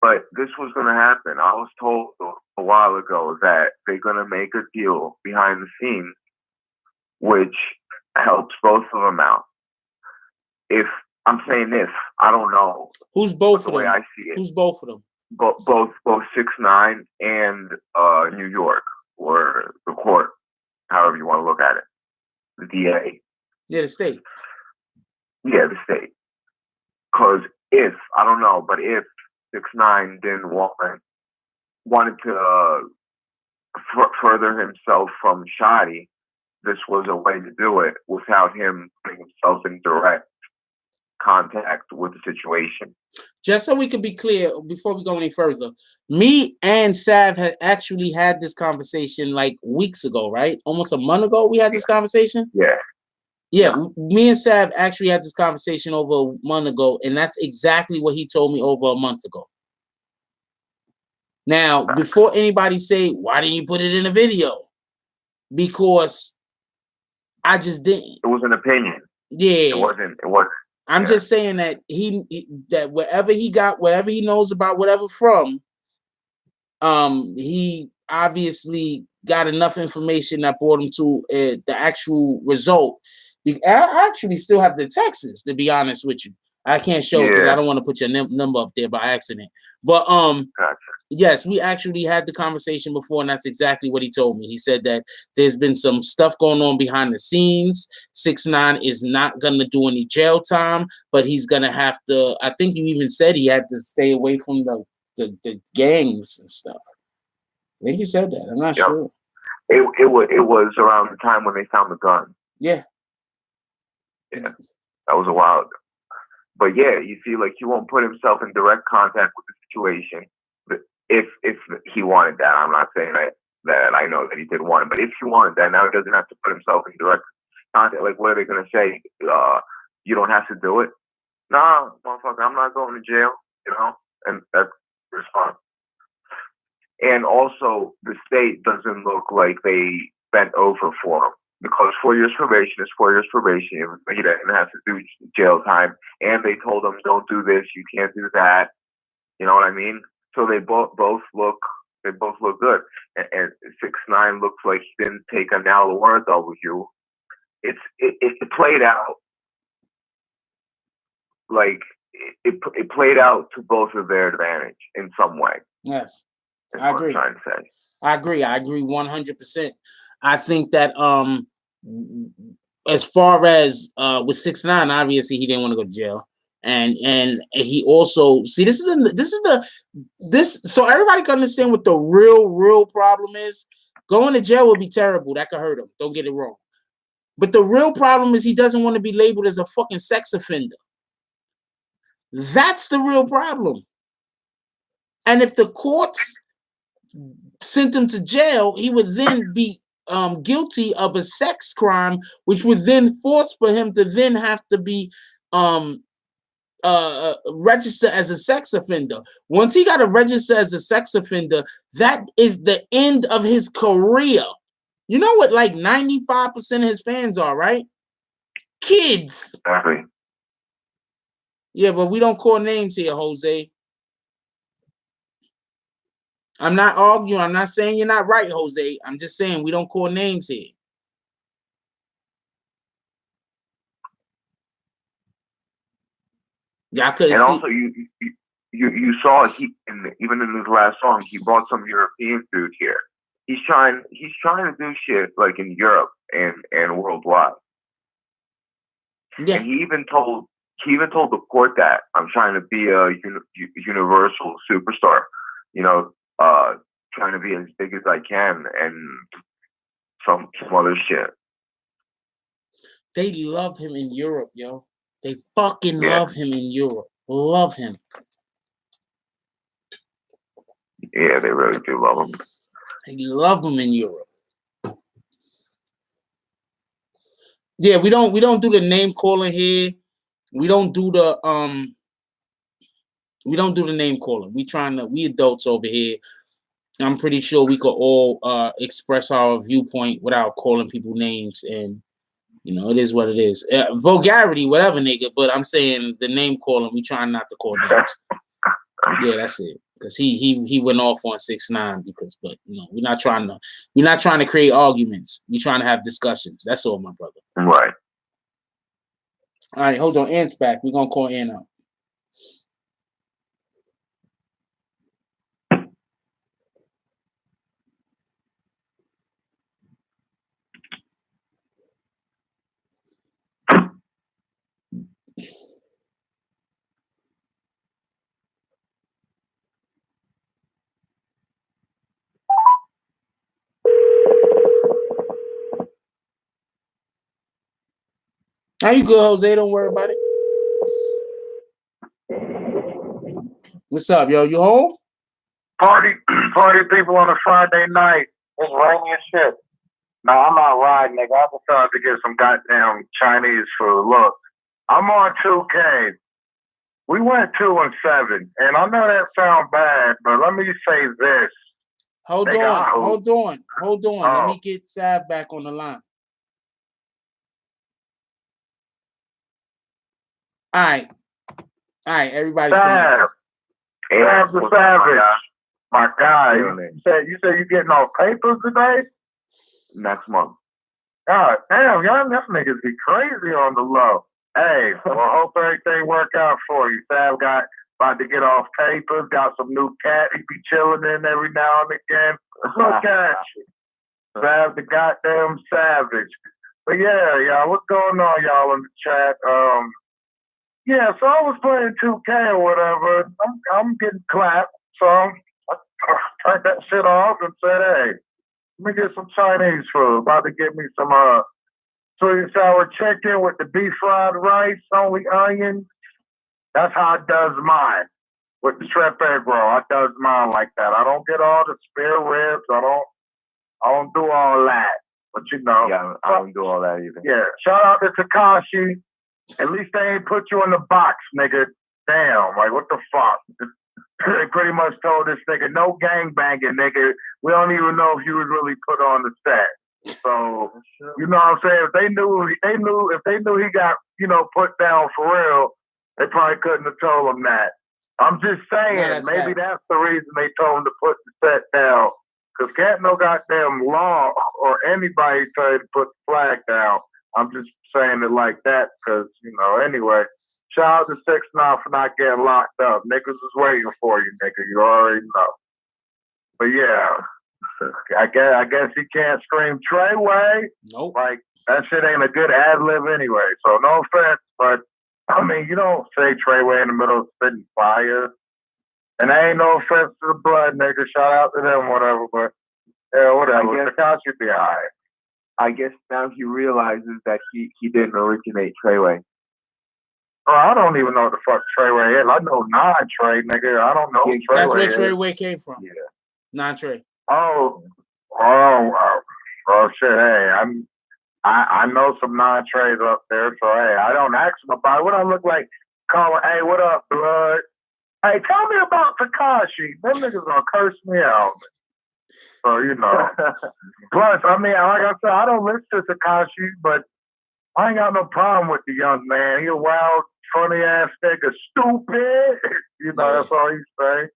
But this was going to happen. I was told a while ago that they're going to make a deal behind the scenes, which helps both of them out. If I'm saying this, I don't know. Who's both of them? The way I see it. Who's both of them? Both 6ix9ine and New York, or the court, however you want to look at it. The DA. Yeah, the state. Yeah, the state. Because if I don't know, but if 6ix9ine didn't wanted to further himself from Shoddy, this was a way to do it without him putting himself in direct contact with the situation. Just so we can be clear before we go any further, me and Sav had actually had this conversation like weeks ago, right? Almost a month ago, we had this conversation. Yeah, me and Sav actually had this conversation over a month ago, and that's exactly what he told me over a month ago. Now, before anybody say, why didn't you put it in a video? Because I just didn't. It was an opinion. Yeah. It wasn't. I'm just saying that that wherever he knows about whatever from, he obviously got enough information that brought him to the actual result. I actually still have the Texas, to be honest with you. I can't show because I don't want to put your number up there by accident. But yes, we actually had the conversation before, and that's exactly what he told me. He said that there's been some stuff going on behind the scenes. 6ix9ine is not gonna do any jail time, but he's gonna have to. I think you even said he had to stay away from the gangs and stuff. I think you said that. I'm not sure. It was around the time when they found the gun. Yeah. Yeah. That was a wild. But yeah, you see, like, he won't put himself in direct contact with the situation. But if he wanted that, I'm not saying that I know that he didn't want it, but if he wanted that, now he doesn't have to put himself in direct contact. Like, what are they gonna say? You don't have to do it? Nah, motherfucker, I'm not going to jail, you know? And that's the response. And also, the state doesn't look like they bent over for him, because 4 years probation is 4 years probation. He doesn't have to do jail time. And they told him, don't do this, you can't do that. You know what I mean? So they both look good. And 6ix9ine looks like he didn't take a now or a W. It played out like it played out to both of their advantage in some way. Yes, I agree. What I'm trying to say. I agree 100%. I think that as far as with 6ix9ine, obviously he didn't want to go to jail, and he also see so everybody can understand what the real problem is. Going to jail would be terrible. That could hurt him. Don't get it wrong. But the real problem is he doesn't want to be labeled as a fucking sex offender. That's the real problem. And if the courts sent him to jail, he would then be guilty of a sex crime, which would then force for him to then have to be registered as a sex offender. Once he got to register as a sex offender, that is the end of his career. You know what, like 95% of his fans are, right? Kids. Exactly. Yeah, but we don't call names here, Jose. I'm not arguing. I'm not saying you're not right, Jose. I'm just saying we don't call names here. Yeah, I couldn't and see. Also, you saw even in his last song, he brought some European dude here. He's trying to do shit like in Europe and worldwide. Yeah. And he even told the court that I'm trying to be a universal superstar. You know, trying to be as big as I can, and some other shit. They love him in Europe, yo. They fucking love him in Europe. Love him. Yeah, they really do love him. They love him in Europe. Yeah, we don't do the name calling here. We don't do the name calling. We adults over here. I'm pretty sure we could all express our viewpoint without calling people names, and you know, it is what it is. Vulgarity, whatever, nigga. But I'm saying the name calling, we trying not to call names. Yeah, that's it. Because he went off on 6ix9ine but you know, we're not trying to create arguments. We're trying to have discussions. That's all, my brother. Right. All right, hold on. Ant's back. We're gonna call Ant out. How you good, Jose? Don't worry about it. What's up, yo? You home? Party people on a Friday night. It's rainy as shit. No, I'm not riding, nigga. I decided to get some goddamn Chinese food. Look, I'm on 2K. We went 2-7, and I know that sounds bad, but let me say this. Hold on. Let me get Sav back on the line. All right, everybody's connected. Sav the Savage, my guy. You said you're getting off papers today? Next month. God damn, y'all, this niggas be crazy on the low. Hey, well, hope everything work out for you. Sav about to get off papers, got some new cat he be chilling in every now and again. Look at you. Sav the goddamn Savage. But yeah, y'all, what's going on, y'all, in the chat? Yeah, so I was playing 2K or whatever. I'm getting clapped, so I turned that shit off and said, hey, let me get some Chinese food. About to get me some sweet and sour chicken with the beef fried rice, only onions. That's how I does mine. With the shrimp egg roll, I does mine like that. I don't get all the spare ribs. I don't do all that. But you know. Yeah, I don't do all that either. Yeah. Shout out to Tekashi. At least they ain't put you in the box, nigga. Damn, like what the fuck? They pretty much told this nigga, no gang banging, nigga. We don't even know if you was really put on the set. So, you know what I'm saying? If they knew he got, put down for real, they probably couldn't have told him that. I'm just saying, maybe that's the reason they told him to put the set down. Because can't no goddamn law or anybody tell you to put the flag down. I'm just saying it like that because, anyway. Shout out to 6ix9ine for not getting locked up. Niggas is waiting for you, nigga. You already know. But yeah, I guess he can't scream Treyway. Nope. Like, that shit ain't a good ad-lib anyway. So no offense, but, I mean, you don't say Treyway in the middle of spitting fire. And there ain't no offense to the blood, nigga. Shout out to them, whatever. But, yeah, whatever. The couch should be all right. I guess now he realizes that he didn't originate Treyway. Oh, I don't even know what the fuck Treyway is. I know non-Trey, nigga. I don't know who Treyway That's where is. Treyway came from. Yeah. Non-Trey. Oh, shit. Hey, I know some non-Treys up there, so hey, I don't ask them about it. What I look like? Calling, hey, what up, blood? Hey, tell me about Tekashi. Them niggas gonna curse me out. So Plus, I mean, like I said, I don't listen to Tekashi, but I ain't got no problem with the young man. He a wild, funny ass nigga, stupid. That's all he say.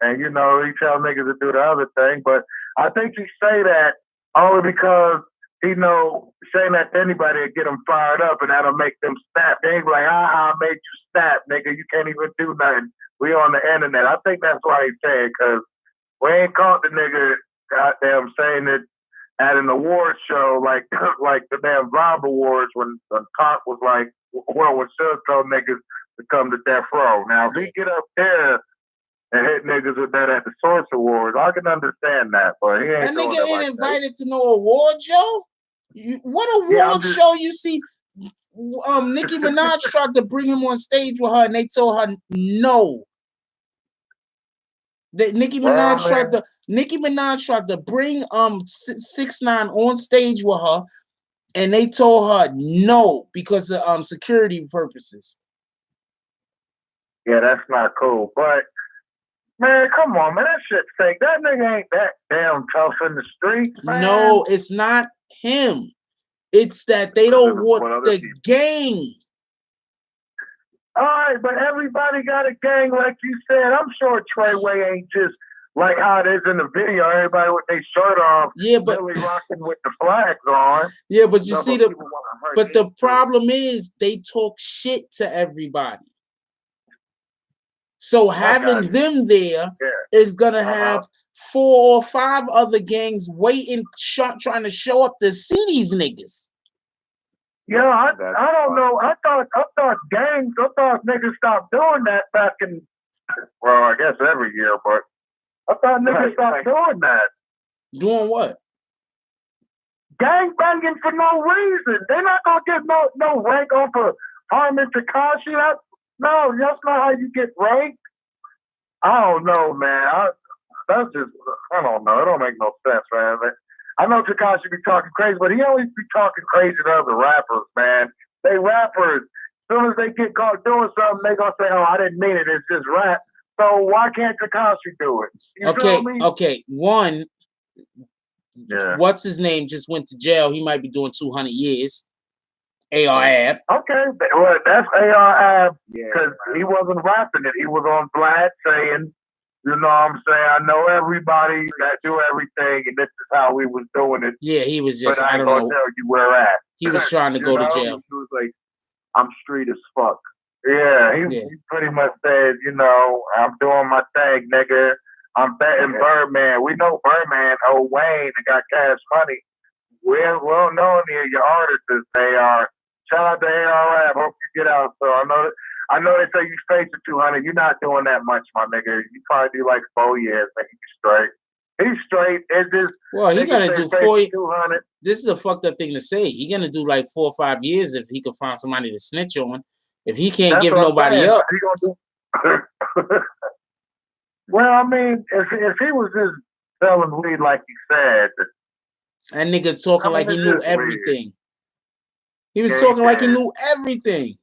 And he tell niggas to do the other thing. But I think he say that only because he know saying that to anybody will get them fired up and that'll make them snap. They ain't like, I made you snap, nigga. You can't even do nothing. We on the internet. I think that's why he say it, because we ain't caught the nigga goddamn saying it at an award show like the damn Vibe Awards when Cock was like, when Suge told niggas to come to Death Row. Now, if he get up there and hit niggas with that at the Source Awards, I can understand that, but he ain't doing That nigga it ain't like invited that. to no award show. What award show you see? Nicki Minaj tried to bring him on stage with her, and they told her no. That Nicki Minaj tried to bring 6ix9ine on stage with her, and they told her no because of security purposes. Yeah, that's not cool. But man, come on, man, that shit's fake. That nigga ain't that damn tough in the street, man. No, it's not him. It's that they don't want the gang. All right, but everybody got a gang, like you said. I'm sure Treyway ain't just like how it is in the video. Everybody with their shirt off, really rocking with the flags on. Yeah, but you see the problem is they talk shit to everybody. So having them there is gonna have 4 or 5 other gangs waiting, trying to show up to see these niggas. Yeah, I don't know. I thought niggas stopped doing that back in, well, I guess every year, but I thought niggas stopped doing that. Doing what? gang banging for no reason. They're not gonna get no rank off of harming Tekashi. No, that's not how you get ranked. I don't know, man. That's just, I don't know. It don't make no sense, man. I know Tekashi be talking crazy, but he always be talking crazy to other rappers, man. They rappers. As soon as they get caught doing something, they gonna say, "Oh, I didn't mean it. It's just rap." So why can't Tekashi do it? You feel me? Okay. One, Yeah. what's his name just went to jail. He might be doing 200 years. AR-AB. Okay, well, that's AR-AB because he wasn't rapping it. He was on Vlad saying, you know what I'm saying? I know everybody that do everything, and this is how we was doing it. Yeah, he was just, but I don't gonna know. tell you where at. He was trying to go to jail. He was like, I'm street as fuck. Yeah, he pretty much said, you know, I'm doing my thing, nigga. I'm betting Birdman. We know Birdman, old Wayne, and got cash money. We're well known here. Your artists, they are. Shout out to AR-AB. Hope you get out. So I know they say you straight to 200. You're not doing that much, my nigga. You probably do like 4 years. Like you straight. He's straight. It's just he gonna do 4 200. This is a fucked up thing to say. He's gonna do like 4 or 5 years if he can find somebody to snitch on. If he can't give nobody up. He gonna do. Well, I mean, if he was just selling weed like he said, that nigga talking like he knew everything. He was talking like he knew everything.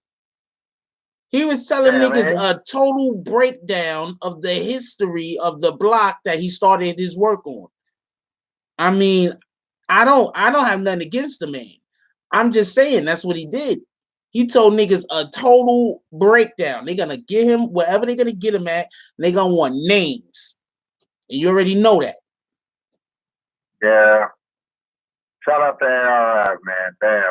He was telling niggas a total breakdown of the history of the block that he started his work on. I mean, I don't have nothing against the man. I'm just saying that's what he did. He told niggas a total breakdown. They're gonna get him wherever they're gonna get him at, and they're gonna want names. And you already know that. Yeah. Shout out to AR-AB, man. Damn.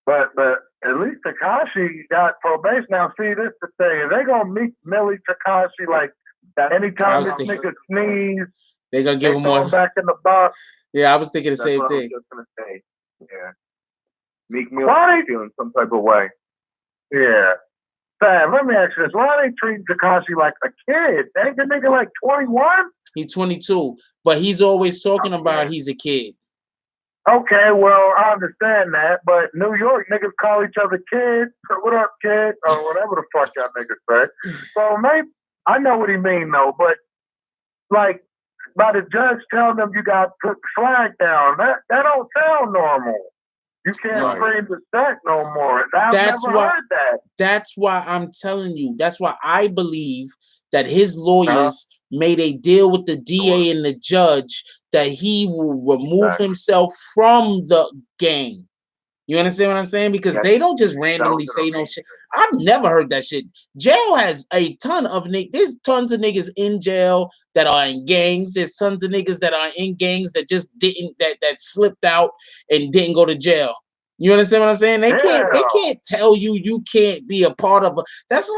But at least Tekashi got probation. Now, see, this the thing. If they gonna meet Millie Tekashi like that anytime this nigga sneeze, they're gonna give him more back in the box. Yeah, I was thinking the same thing. I was just gonna say. Yeah. Meek Mill feeling some type of way. Yeah. Sam, let me ask you this. Why are they treating Tekashi like a kid? Ain't the nigga like 21? He's 22, but he's always talking about he's a kid. Okay, well, I understand that, but New York niggas call each other kids. What up, kid? Or whatever the fuck y'all niggas say. So maybe, I know what he mean though, but like, by the judge telling them you got to put the flag down, that don't sound normal. You can't scream the stack no more. I've never heard that. That's why I'm telling you. That's why I believe that his lawyers made a deal with the DA and the judge that he will remove himself from the gang. You understand what I'm saying? Because they don't just randomly say no shit. I've never heard that shit. Jail has a ton of niggas. There's tons of niggas in jail that are in gangs. There's tons of niggas that are in gangs that just didn't that slipped out and didn't go to jail. You understand what I'm saying? They can't tell you can't be a part of that's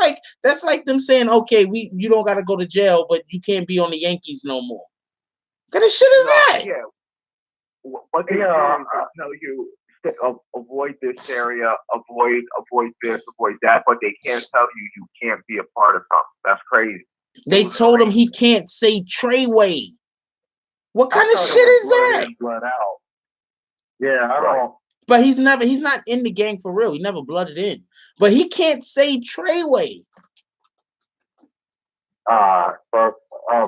like them saying, okay, you don't gotta go to jail, but you can't be on the Yankees no more. What kind of shit is that? Yeah. What they tell you avoid this area, avoid this, avoid that, but they can't tell you can't be a part of something. That's crazy. They told him he can't say Treyway. What kind of shit is that? Blood out. Yeah, I don't. But he's not in the gang for real. He never blooded in. But he can't say Treyway.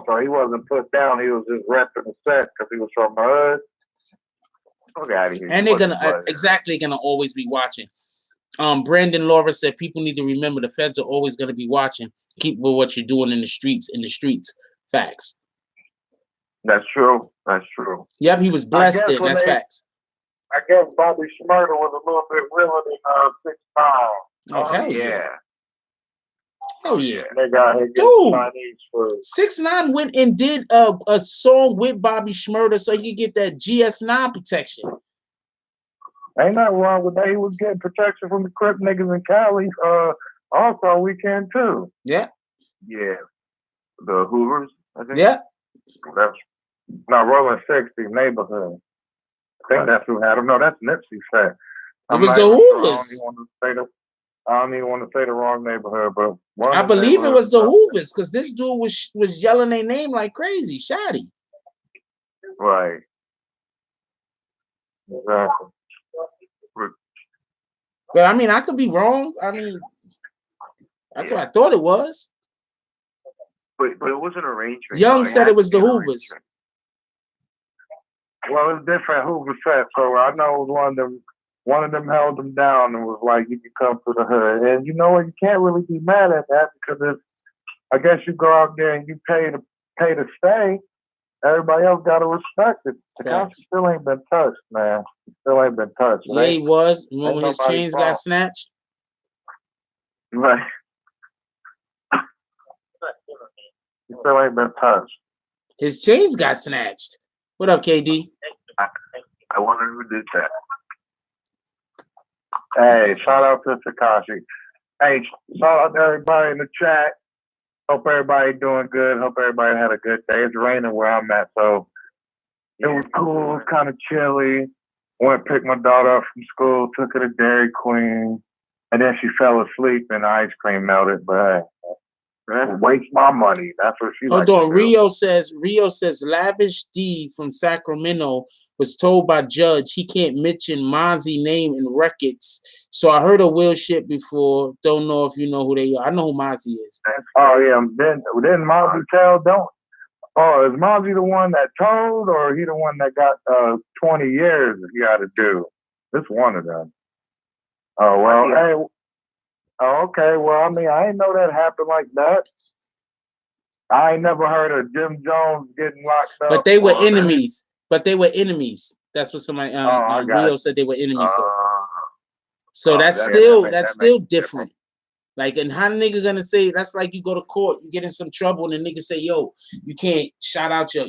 So he wasn't put down. He was just repping the set because he was from the hood. Okay, out of here. And they're gonna always be watching. Brandon Laura said people need to remember the feds are always gonna be watching. Keep with what you're doing in the streets. Facts. That's true. That's true. Yep, he was blessed. That's facts. I guess Bobby Shmurda was a little bit realer than 6 Oh, hell yeah. Hell yeah. Dude, 6ix9ine went and did a song with Bobby Shmurda so he could get that GS9 protection. Ain't nothing wrong with that. He was getting protection from the Crip niggas in Cali. Also, we can too. Yeah. Yeah. The Hoovers, I think. Yeah. That's not Rolling 60 Neighborhood. I think that's who had him. No, that's Nipsey's fact. It was the Hoovers. I don't even want to say the wrong neighborhood, but I believe it was the Hoovers because this dude was yelling their name like crazy. Shotty. Right. Exactly. But I mean, I could be wrong. I mean, that's what I thought it was. But it was an arrangement. Young though. said had it was to be the an Hoovers. arrangement. Well, it's different Hoover set, so I know it was one of them. One of them held them down and was like, "You can come to the hood." And you know what? You can't really be mad at that because if I guess you go out there and you pay to stay, everybody else got to respect it. Tekashi still ain't been touched, man. He still ain't been touched. Yeah, he was. Remember when his chains got snatched? Right. He still ain't been touched. His chains got snatched. What up, KD? I wonder who did that. Hey, shout out to Tekashi. Hey, shout out to everybody in the chat. Hope everybody doing good. Hope everybody had a good day. It's raining where I'm at, so it was cool. It was kind of chilly. Went picked my daughter up from school, took her to Dairy Queen, and then she fell asleep and the ice cream melted. But waste my money. That's what she. Hold on. Rio says Lavish D from Sacramento was told by judge he can't mention Mozzie name in records. So I heard of Will shit before. Don't know if you know who they are. I know who Mozzie is. Oh yeah. Then Mozzie tell don't. Oh, is Mozzie the one that told, or he the one that got 20 years he got to do? It's one of them. Oh well. Hey. Oh, okay. Well, I mean, I didn't know that happened like that. I ain't never heard of Jim Jones getting locked up. But they were enemies. That's what somebody Rio said they were enemies though. So that's still different. Like, and how the nigga gonna say that's like you go to court, you get in some trouble, and the nigga say, "Yo, you can't shout out your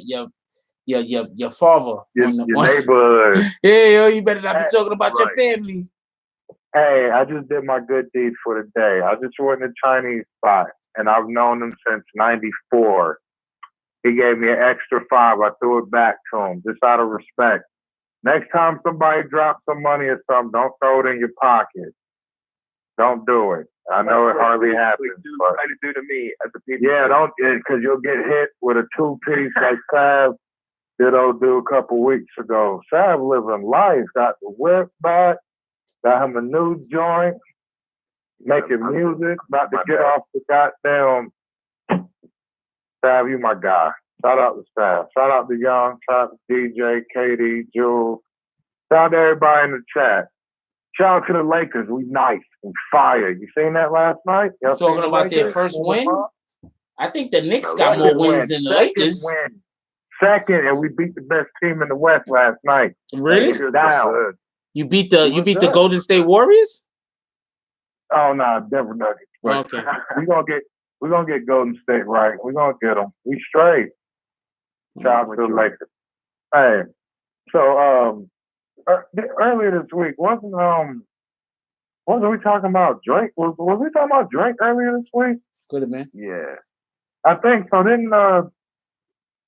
father, your neighborhood." Yeah, yo, you better not be talking about your family. Hey, I just did my good deed for the day. I just went in a Chinese spot, and I've known him since '94. He gave me an extra $5. I threw it back to him just out of respect. Next time somebody drops some money or something, don't throw it in your pocket. Don't do it. I know it hardly happens. But try to do to me at the people. Yeah, don't, because you'll get hit with a 2-piece like Sav did do a couple weeks ago. Sav living life, got the whip back, got him a new joint, making music, about to get off the goddamn. Sav, you my guy. Shout out to Sav. Shout out to Young. Shout out to DJ, Katie, Jules. Shout out to everybody in the chat. Shout out to the Lakers. We nice and fire. You seen that last night? Y'all talking about their first win? I think the Knicks got more wins than the Lakers. Second, and we beat the best team in the West last night. Really? Down. You beat the Golden State Warriors? Oh no, Denver Nuggets. Okay. We're gonna get Golden State right. We're gonna get them. We straight. Shout out to the Lakers. Hey, so earlier this week wasn't we talking about Drake? Was we talking about Drake earlier this week? Could have been. Yeah, I think so. Didn't I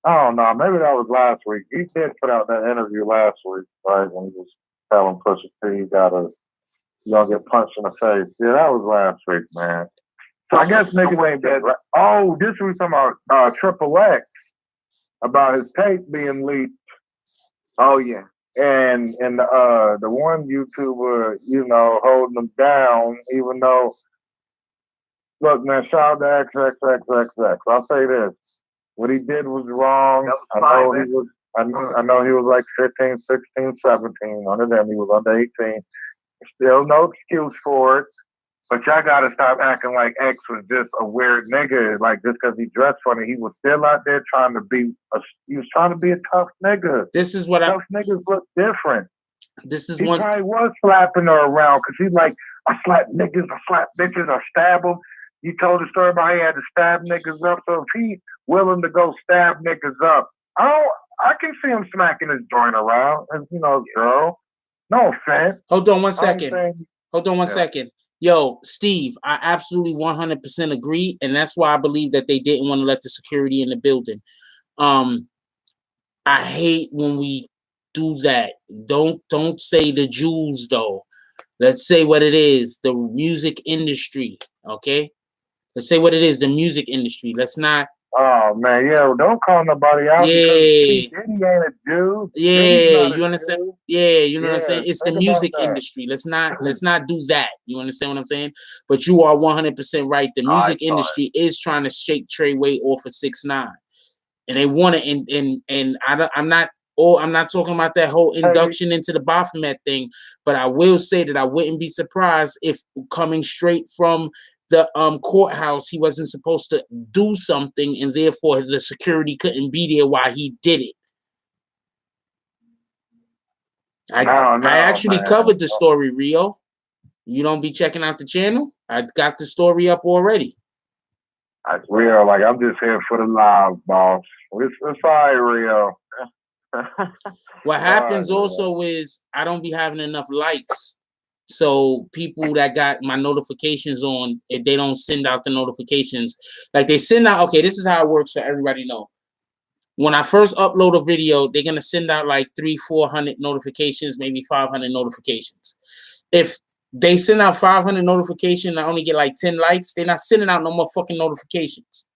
don't know. Maybe that was last week. He did put out that interview last week, right? And he was telling Pusha T you gonna get punched in the face. Yeah, that was last week, man. So I guess niggas ain't dead. Oh, this was talking about Triple X about his tape being leaked. Oh yeah. And the one YouTuber, holding them down, even though, look, man, shout out to XXXXX. I'll say this. What he did was wrong. I know he was like 15, 16, 17. Under them, he was under 18. Still no excuse for it. But y'all gotta stop acting like X was just a weird nigga. Like, just because he dressed funny, he was still out there trying to be a tough nigga. This is what tough niggas look different. He probably was slapping her around because he's like, I slap niggas, I slap bitches, I stab them. You told the story about how he had to stab niggas up. So if he willing to go stab niggas up, I can see him smacking his joint around, as girl. No offense. Hold on one second. Yo, Steve, I absolutely 100% agree, and that's why I believe that they didn't want to let the security in the building. I hate when we do that. Don't say the Jews though. Let's say what it is, the music industry, okay? Let's say what it is, the music industry. Let's not Oh man, yeah, don't call nobody out because Diddy ain't a Jew. Yeah, you understand? Jew. Yeah, you know what I'm saying? It's the think about music that. industry. Let's not do that. You understand what I'm saying? But you are 100% right. The music industry is trying to shake Trey weight off of 6ix9ine, and they want it. And I'm not talking about that whole induction into the Baphomet thing, but I will say that I wouldn't be surprised if coming straight from the courthouse, he wasn't supposed to do something, and therefore the security couldn't be there while he did it. I actually covered the story, Rio. You don't be checking out the channel? I got the story up already. That's real. Like, I'm just here for the live, boss. It's all right, Rio. What happens also is I don't be having enough likes. So people that got my notifications on, if they don't send out the notifications, like they send out, okay, this is how it works so everybody know. When I first upload a video, they're going to send out like 300-400 notifications, maybe 500 notifications. If they send out 500 notifications and I only get like 10 likes, they're not sending out no more fucking notifications.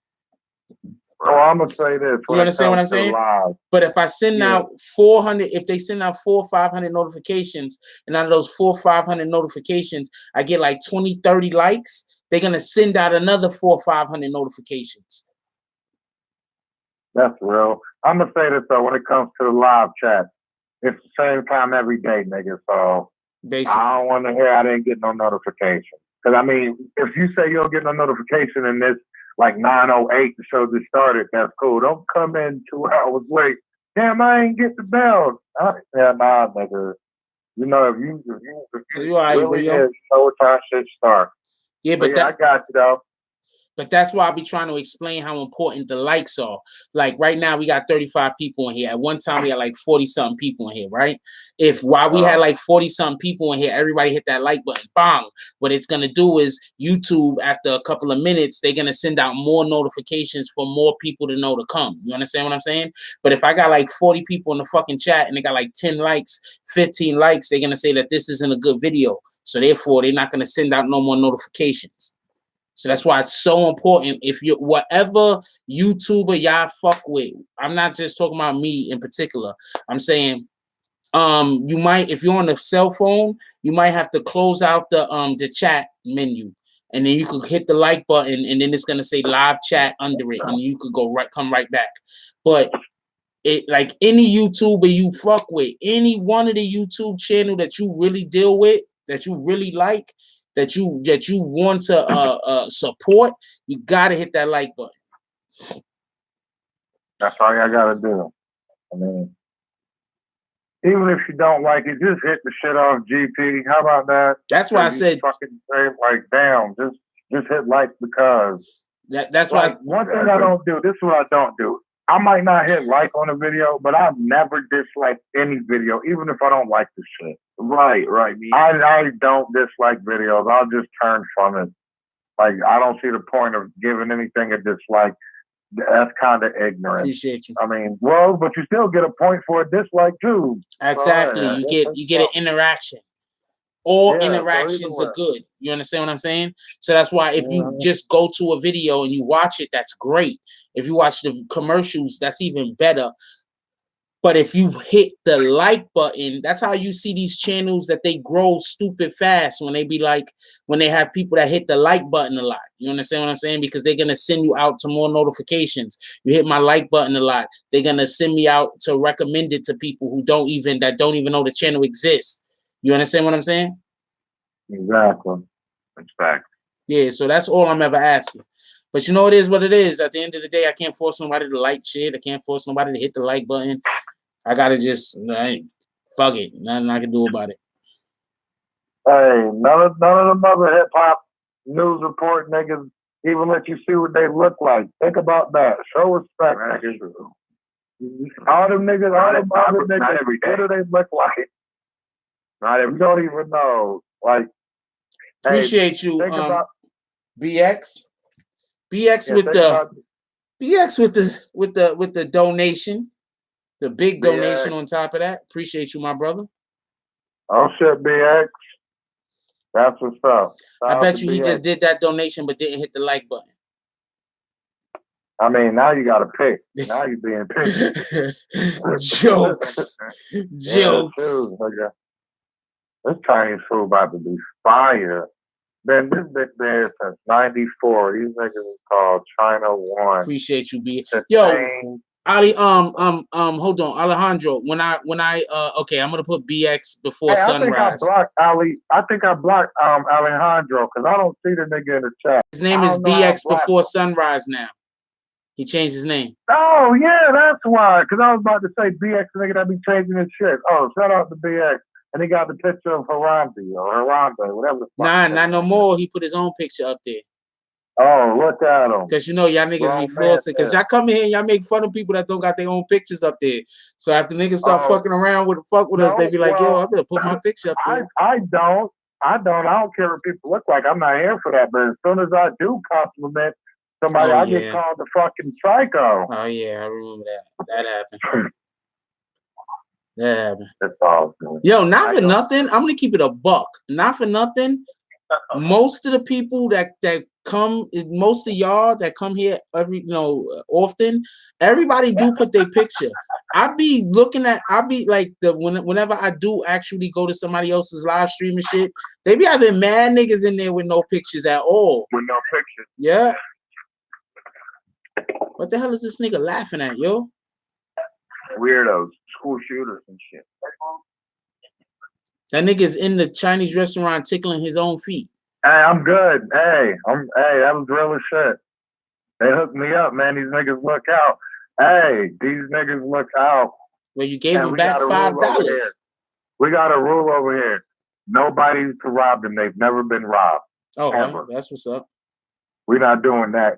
Oh, I'm going to say this. You understand what I'm saying? Live. But if I send out 400, if they send out 400 or 500 notifications, and out of those 400 or 500 notifications, I get like 20, 30 likes, they're going to send out another 400 or 500 notifications. That's real. I'm going to say this, though, when it comes to the live chat, it's the same time every day, nigga. So basically, I don't want to hear I didn't get no notification. Because, I mean, if you say you don't get no notification and it's like 9:08, the show just started, that's cool. Don't come in 2 hours late. Damn, I ain't get the bell. Yeah, nah, nigga. You know, if you really is, so what time should start. Yeah, but I got you, though. But that's why I be trying to explain how important the likes are. Like right now, we got 35 people in here. At one time, we had like 40-something people in here, right? If while we had like 40-something people in here, everybody hit that like button, bang. What it's going to do is YouTube, after a couple of minutes, they're going to send out more notifications for more people to know to come. You understand what I'm saying? But if I got like 40 people in the fucking chat and they got like 10 likes, 15 likes, they're going to say that this isn't a good video. So therefore, they're not going to send out no more notifications. So that's why it's so important. If you whatever YouTuber y'all fuck with, I'm not just talking about me in particular. I'm saying you might, if you're on a cell phone, you might have to close out the chat menu, and then you could hit the like button, and then it's gonna say live chat under it, and you could come right back. But it, like any YouTuber you fuck with, any one of the YouTube channel that you really deal with, that you really like, that you want to support, you gotta hit that like button. That's all I gotta do. I mean, even if you don't like it, just hit the shit off GP. How about that? That's why I said fucking say, like, damn, just hit like, because that's like, why one thing I don't do. This is what I don't do. I might not hit like on a video, but I've never disliked any video, even if I don't like the shit. Right. I don't dislike videos. I'll just turn from it. Like, I don't see the point of giving anything a dislike. That's kind of ignorant. Appreciate you. I mean, well, but you still get a point for a dislike too. Exactly. So, you get an interaction. All interactions are good. You understand what I'm saying? So that's why if you just go to a video and you watch it, that's great. If you watch the commercials, that's even better. But if you hit the like button, that's how you see these channels that they grow stupid fast when they be like, when they have people that hit the like button a lot. You understand what I'm saying? Because they're going to send you out to more notifications. You hit my like button a lot, they're going to send me out to recommend it to people who don't even know the channel exists. You understand what I'm saying? Exactly. That's fact. Yeah, so that's all I'm ever asking. But you know, it is what it is. At the end of the day, I can't force somebody to like shit. I can't force somebody to hit the like button. I gotta just fuck it. Nothing I can do about it. Hey, none of them other hip hop news report niggas even let you see what they look like. Think about that. Show respect. All them niggas, what do they look like? You don't even know. Like, appreciate you, BX. BX with the donation, the big donation on top of that. Appreciate you, my brother. Oh shit, BX. That's what's up. I bet you he just did that donation but didn't hit the like button. I mean, now you got to pick. Now you're being picky. Jokes. Jokes. Shoot, nigga. This Chinese food about to be fire. Man, this bitch there since '94. These niggas is called China One. Appreciate you, B. Yo, Ali, hold on, Alejandro. When I okay, I'm gonna put BX before sunrise. I think I blocked Alejandro because I don't see the nigga in the chat. His name is BX before sunrise now. He changed his name. Oh yeah, that's why. Because I was about to say BX, the nigga that be changing his shit. Oh, shout out to BX. And he got the picture of Harandi or Haranda, whatever the fuck. Nah, not no more. He put his own picture up there. Oh, look at him. Because you know y'all niggas be flossing. Because y'all come in here and y'all make fun of people that don't got their own pictures up there. So after niggas start fucking around with us, they be like, yo, I better put my picture up there. I don't care what people look like. I'm not here for that. But as soon as I do compliment somebody, I get called the fucking psycho. Oh yeah, I remember that. That happened. Yeah. That's awesome. Yo, not for nothing. I'm gonna keep it a buck. Not for nothing. Most of the people that come, most of y'all that come here often, everybody do put their picture. I be like whenever I do actually go to somebody else's live stream and shit, they be having mad niggas in there with no pictures at all. With no pictures. Yeah. What the hell is this nigga laughing at, yo? Weirdos, school shooters and shit. That nigga's in the Chinese restaurant tickling his own feet. Hey, I'm good. Hey, that was real as shit. They hooked me up, man. These niggas look out. Hey, these niggas look out. Well, you gave them back $5. We got a rule over here. Nobody to rob them. They've never been robbed. Oh, ever. That's what's up. We're not doing that.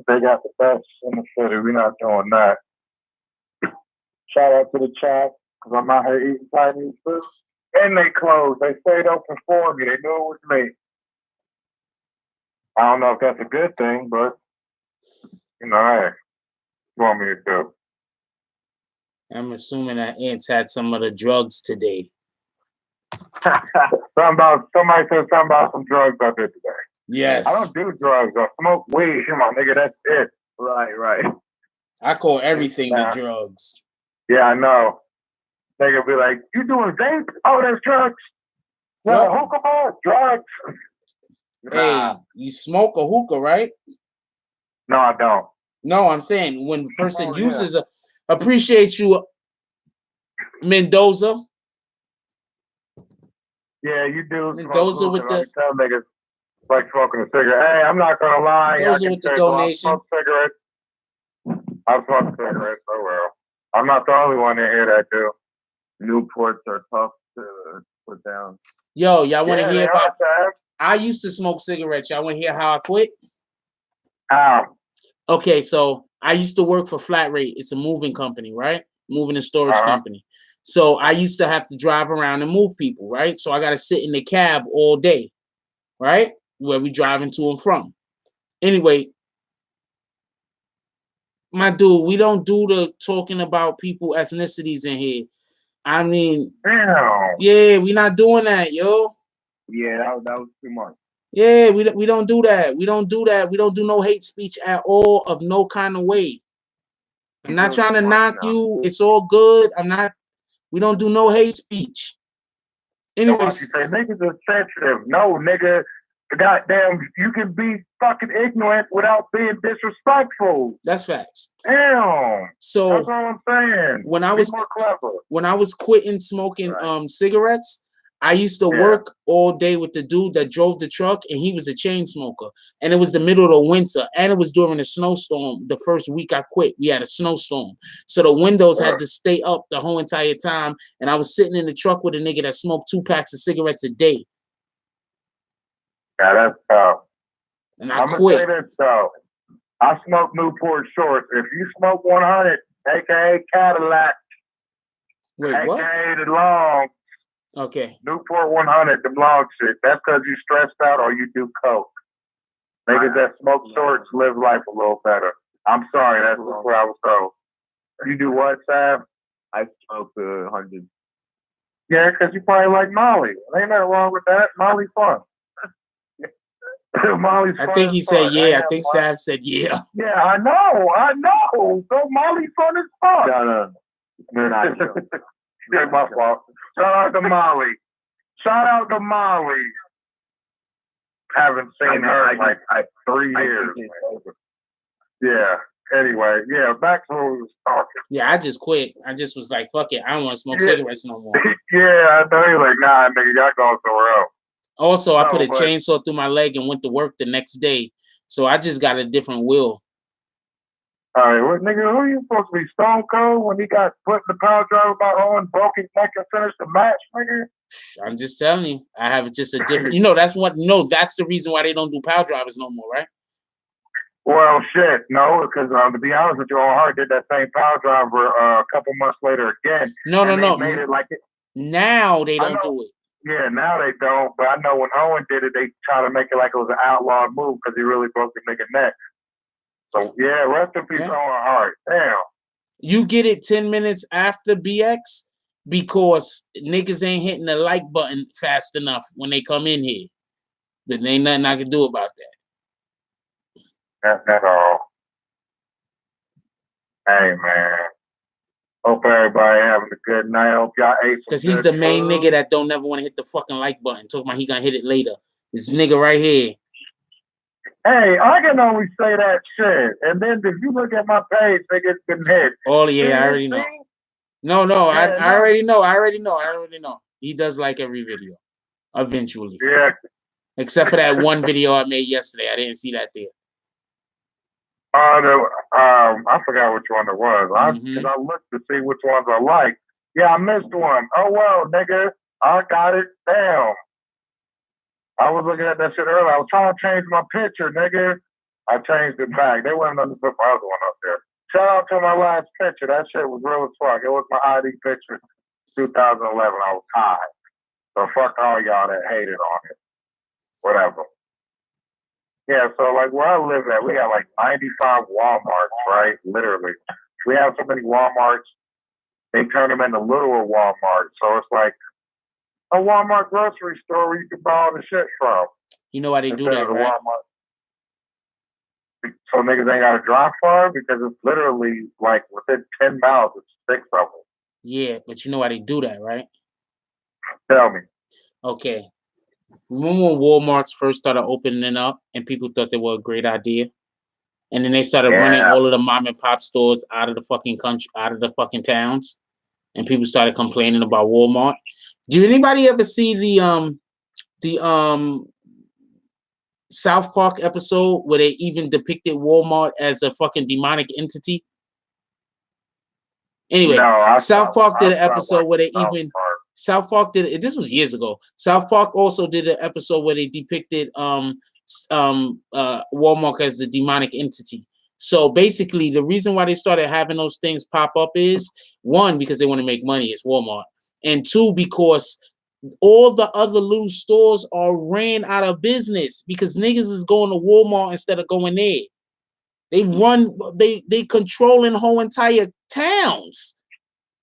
They got the best in the city. We're not doing that. Shout out to the chat, because I'm out here eating Chinese food. And they closed. They stayed open for me. They knew it was me. I don't know if that's a good thing, but, hey, what you want me to do? I'm assuming that Ants had some of the drugs today. Somebody said something about some drugs I did today. Yes. I don't do drugs. I smoke weed. Come on, nigga, that's it. Right. I call everything the drugs. Yeah, I know. Nigga be like, you doing vape? Oh, that's drugs. Yeah, hookah bar, drugs. Hey, you smoke a hookah, right? No, I don't. No, I'm saying when a person uses appreciate you, Mendoza. Yeah, you do. Mendoza with the tell niggas like smoking a cigarette. Hey, I'm not gonna lie. Mendoza with the donation. I smoke cigarettes. I smoke cigarettes. Oh well. I'm not the only one in here that do. Newports are tough to put down. Yo, y'all want to hear about? I used to smoke cigarettes. Y'all want to hear how I quit? How? Okay, so I used to work for Flat Rate. It's a moving company, right? Moving and storage company. So I used to have to drive around and move people, right? So I got to sit in the cab all day, right? Where we driving to and from. Anyway, my dude, we don't do the talking about people ethnicities in here. I mean, yeah, we not doing that, yo. Yeah, that was too much. Yeah, we don't do that. We don't do that. We don't do no hate speech at all of no kind of way. I'm not trying to knock you. It's all good. We don't do no hate speech. Anyways, you say niggas are sensitive. No, nigga. Goddamn, you can be fucking ignorant without being disrespectful. That's facts. Damn. So that's all I'm saying. When I was more clever. When I was quitting smoking cigarettes, I used to work all day with the dude that drove the truck, and he was a chain smoker. And it was the middle of the winter, and it was during a snowstorm. The first week I quit, we had a snowstorm. So the windows had to stay up the whole entire time, and I was sitting in the truck with a nigga that smoked 2 packs of cigarettes a day. Yeah, that's tough. And I quit. Gonna say this, though. I smoke Newport Shorts. If you smoke 100, aka Cadillac, aka the long. Okay. Newport 100, the long shit. That's because you stressed out or you do coke. Niggas that smoke shorts live life a little better. I'm sorry, that's what I was told. You do what, Sam? I smoke 100. Yeah, because you probably like Molly. Ain't nothing wrong with that. Molly fun. Molly's I fun think as he said fuck. yeah. I think Sav said yeah. Yeah, I know. So Molly's fun as fuck. No. Yeah, my fault. Shout out to Molly. Haven't seen her in like 3 years. Yeah. Anyway, yeah, back to what we was talking. Yeah, I just quit. I just was like, fuck it. I don't want to smoke cigarettes no more. Yeah, I know. You're like, nah, nigga, y'all going somewhere else. Also, I put a but- chainsaw through my leg and went to work the next day. So I just got a different will. All right, what nigga? Who you supposed to be, Stone Cold, when he got put in the power driver by Owen, broke his neck and finished the match, nigga? I'm just telling you, I have just a different. That's that's the reason why they don't do power drivers no more, right? Well, shit, no, because to be honest with you, Owen Hart did that same power driver a couple months later again. No. Made it like it. Now they don't do it. Yeah, now they don't. But I know when Owen did it, they try to make it like it was an outlaw move because he really broke the nigga neck. So yeah, rest in peace, Owen Hart. Damn. You get it 10 minutes after BX because niggas ain't hitting the like button fast enough when they come in here. But ain't nothing I can do about that. That's all. Hey man. Hope everybody having a good night. Hope y'all ate some Because he's good the main food. nigga that don't never want to hit the fucking like button. Talking about he gonna hit it later. This nigga right here. Hey, I can only say that shit. And then if you look at my page, nigga, it's been hit. Oh yeah, I already know. No, I already know. I already know. He does like every video. Eventually. Yeah. Except for that one video I made yesterday. I didn't see that there. I forgot which one it was. Because I looked to see which ones I like. Yeah, I missed one. Oh well, nigga. I got it. Damn. I was looking at that shit earlier. I was trying to change my picture, nigga. I changed it back. They wasn't going to put my other one up there. Shout out to my last picture. That shit was real as fuck. It was my ID picture, 2011. I was high. So fuck all y'all that hated on it. Whatever. Yeah, so like where I live at, we got like 95 Walmarts, right? Literally. We have so many Walmarts, they turn them into littler Walmarts. So it's like a Walmart grocery store where you can buy all the shit from. You know why they do that, right? Walmart. So niggas ain't got to drive far because it's literally like within 10 miles, it's 6 of them. Yeah, but you know why they do that, right? Tell me. Okay. Remember when Walmarts first started opening up and people thought they were a great idea? And then they started running all of the mom and pop stores out of the fucking country, out of the fucking towns. And people started complaining about Walmart. Did anybody ever see the South Park episode where they even depicted Walmart as a fucking demonic entity? Anyway, no, South Park did an episode where they South Park did it. This was years ago. South Park also did an episode where they depicted Walmart as a demonic entity. So basically, the reason why they started having those things pop up is one, because they want to make money. It's Walmart, and two, because all the other little stores are ran out of business because niggas is going to Walmart instead of going there. They controlling whole entire towns.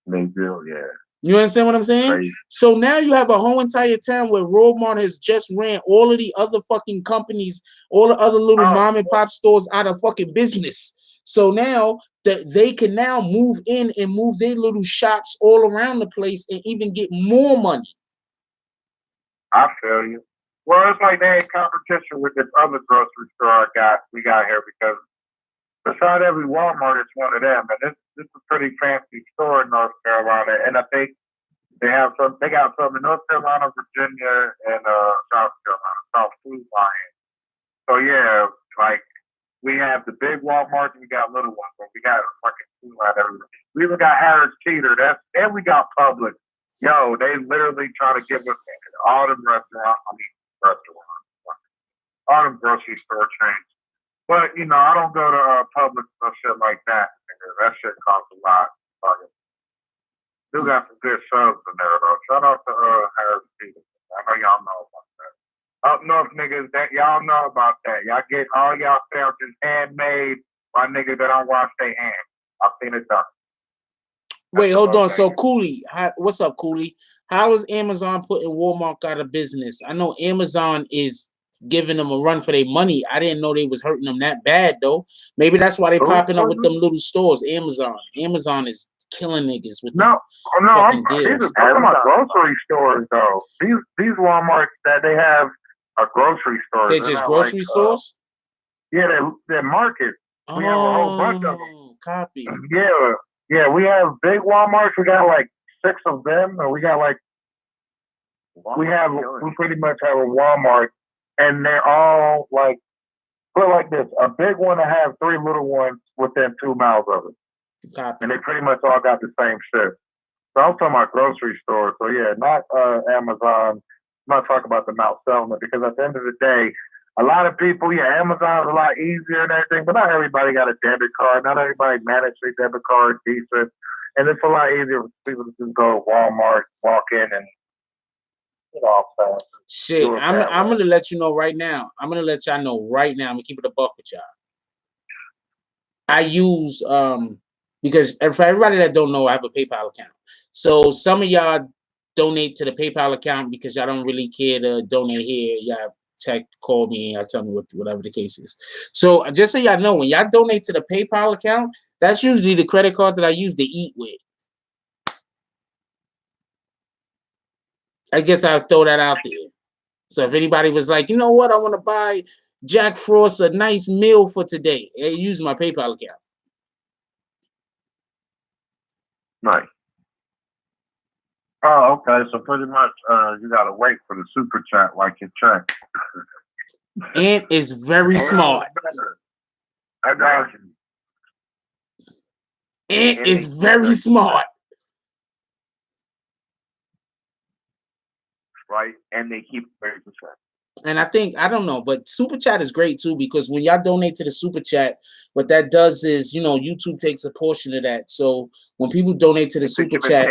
They do, yeah. You understand what I'm saying? Right. So now you have a whole entire town where Walmart has just ran all of the other fucking companies, all the other little mom and pop stores out of fucking business. So now that they can now move in and move their little shops all around the place and even get more money. I feel you. Well, it's like they in competition with this other grocery store we got here because beside every Walmart, it's one of them, and this is a pretty fancy store in North Carolina. And I think they got some in North Carolina, Virginia, and South Carolina, South Food Line. So yeah, like we have the big Walmarts and we got little ones, but we got a fucking food line everywhere. We even got Harris Teeter, and we got Publix. Yo, they literally try to give us all them all them grocery store chains. But, you know, I don't go to Publix or shit like that. That shit costs a lot. Still got some good subs in there, though. Shout out to Harris Teeter. I know y'all know about that. Up north, niggas, that y'all know about that. Y'all get all y'all sandwiches handmade by niggas that don't wash their hands. I've seen it done. Wait, hold on. So, Cooley, what's up, Cooley? How is Amazon putting Walmart out of business? I know Amazon is giving them a run for their money. I didn't know they was hurting them that bad though. Maybe that's why they popping up with them little stores. Amazon is killing niggas with no, fucking these deals. are talking about grocery stores though. These Walmarts that they have are grocery stores. They're just grocery stores? Yeah, they're markets. We have a whole bunch of them. Copy. Yeah, we have big Walmarts. We got like 6 of them, or we got like we pretty much have a Walmart, and they're all like put it like this: a big one to have 3 little ones within 2 miles of it. Copy. And they pretty much all got the same shit. So I'm talking about grocery stores. So yeah, not Amazon. I'm not talking about them out selling it, because at the end of the day, a lot of people, Amazon's a lot easier and everything, but not everybody got a debit card. Not everybody managed their debit card decent. And it's a lot easier for people to just go to Walmart, walk in, and shit. I'm gonna let you know right now. I'm gonna let y'all know right now. I'm gonna keep it a buck with y'all. I use because for everybody that don't know, I have a PayPal account. So some of y'all donate to the PayPal account because y'all don't really care to donate here. Y'all call me and y'all tell me whatever the case is. So just so y'all know, when y'all donate to the PayPal account, that's usually the credit card that I use to eat with. I guess I'll throw that out there. So if anybody was like, you know what, I want to buy Jack Frost a nice meal for today, they use my PayPal account. Nice. Oh, okay. So pretty much you gotta wait for the super chat like your check. Ant is very smart. I got you. Ant is very smart. Right, and they keep 30%. And I don't know, but super chat is great too, because when y'all donate to the super chat, what that does is, YouTube takes a portion of that. So when people donate to the super chat,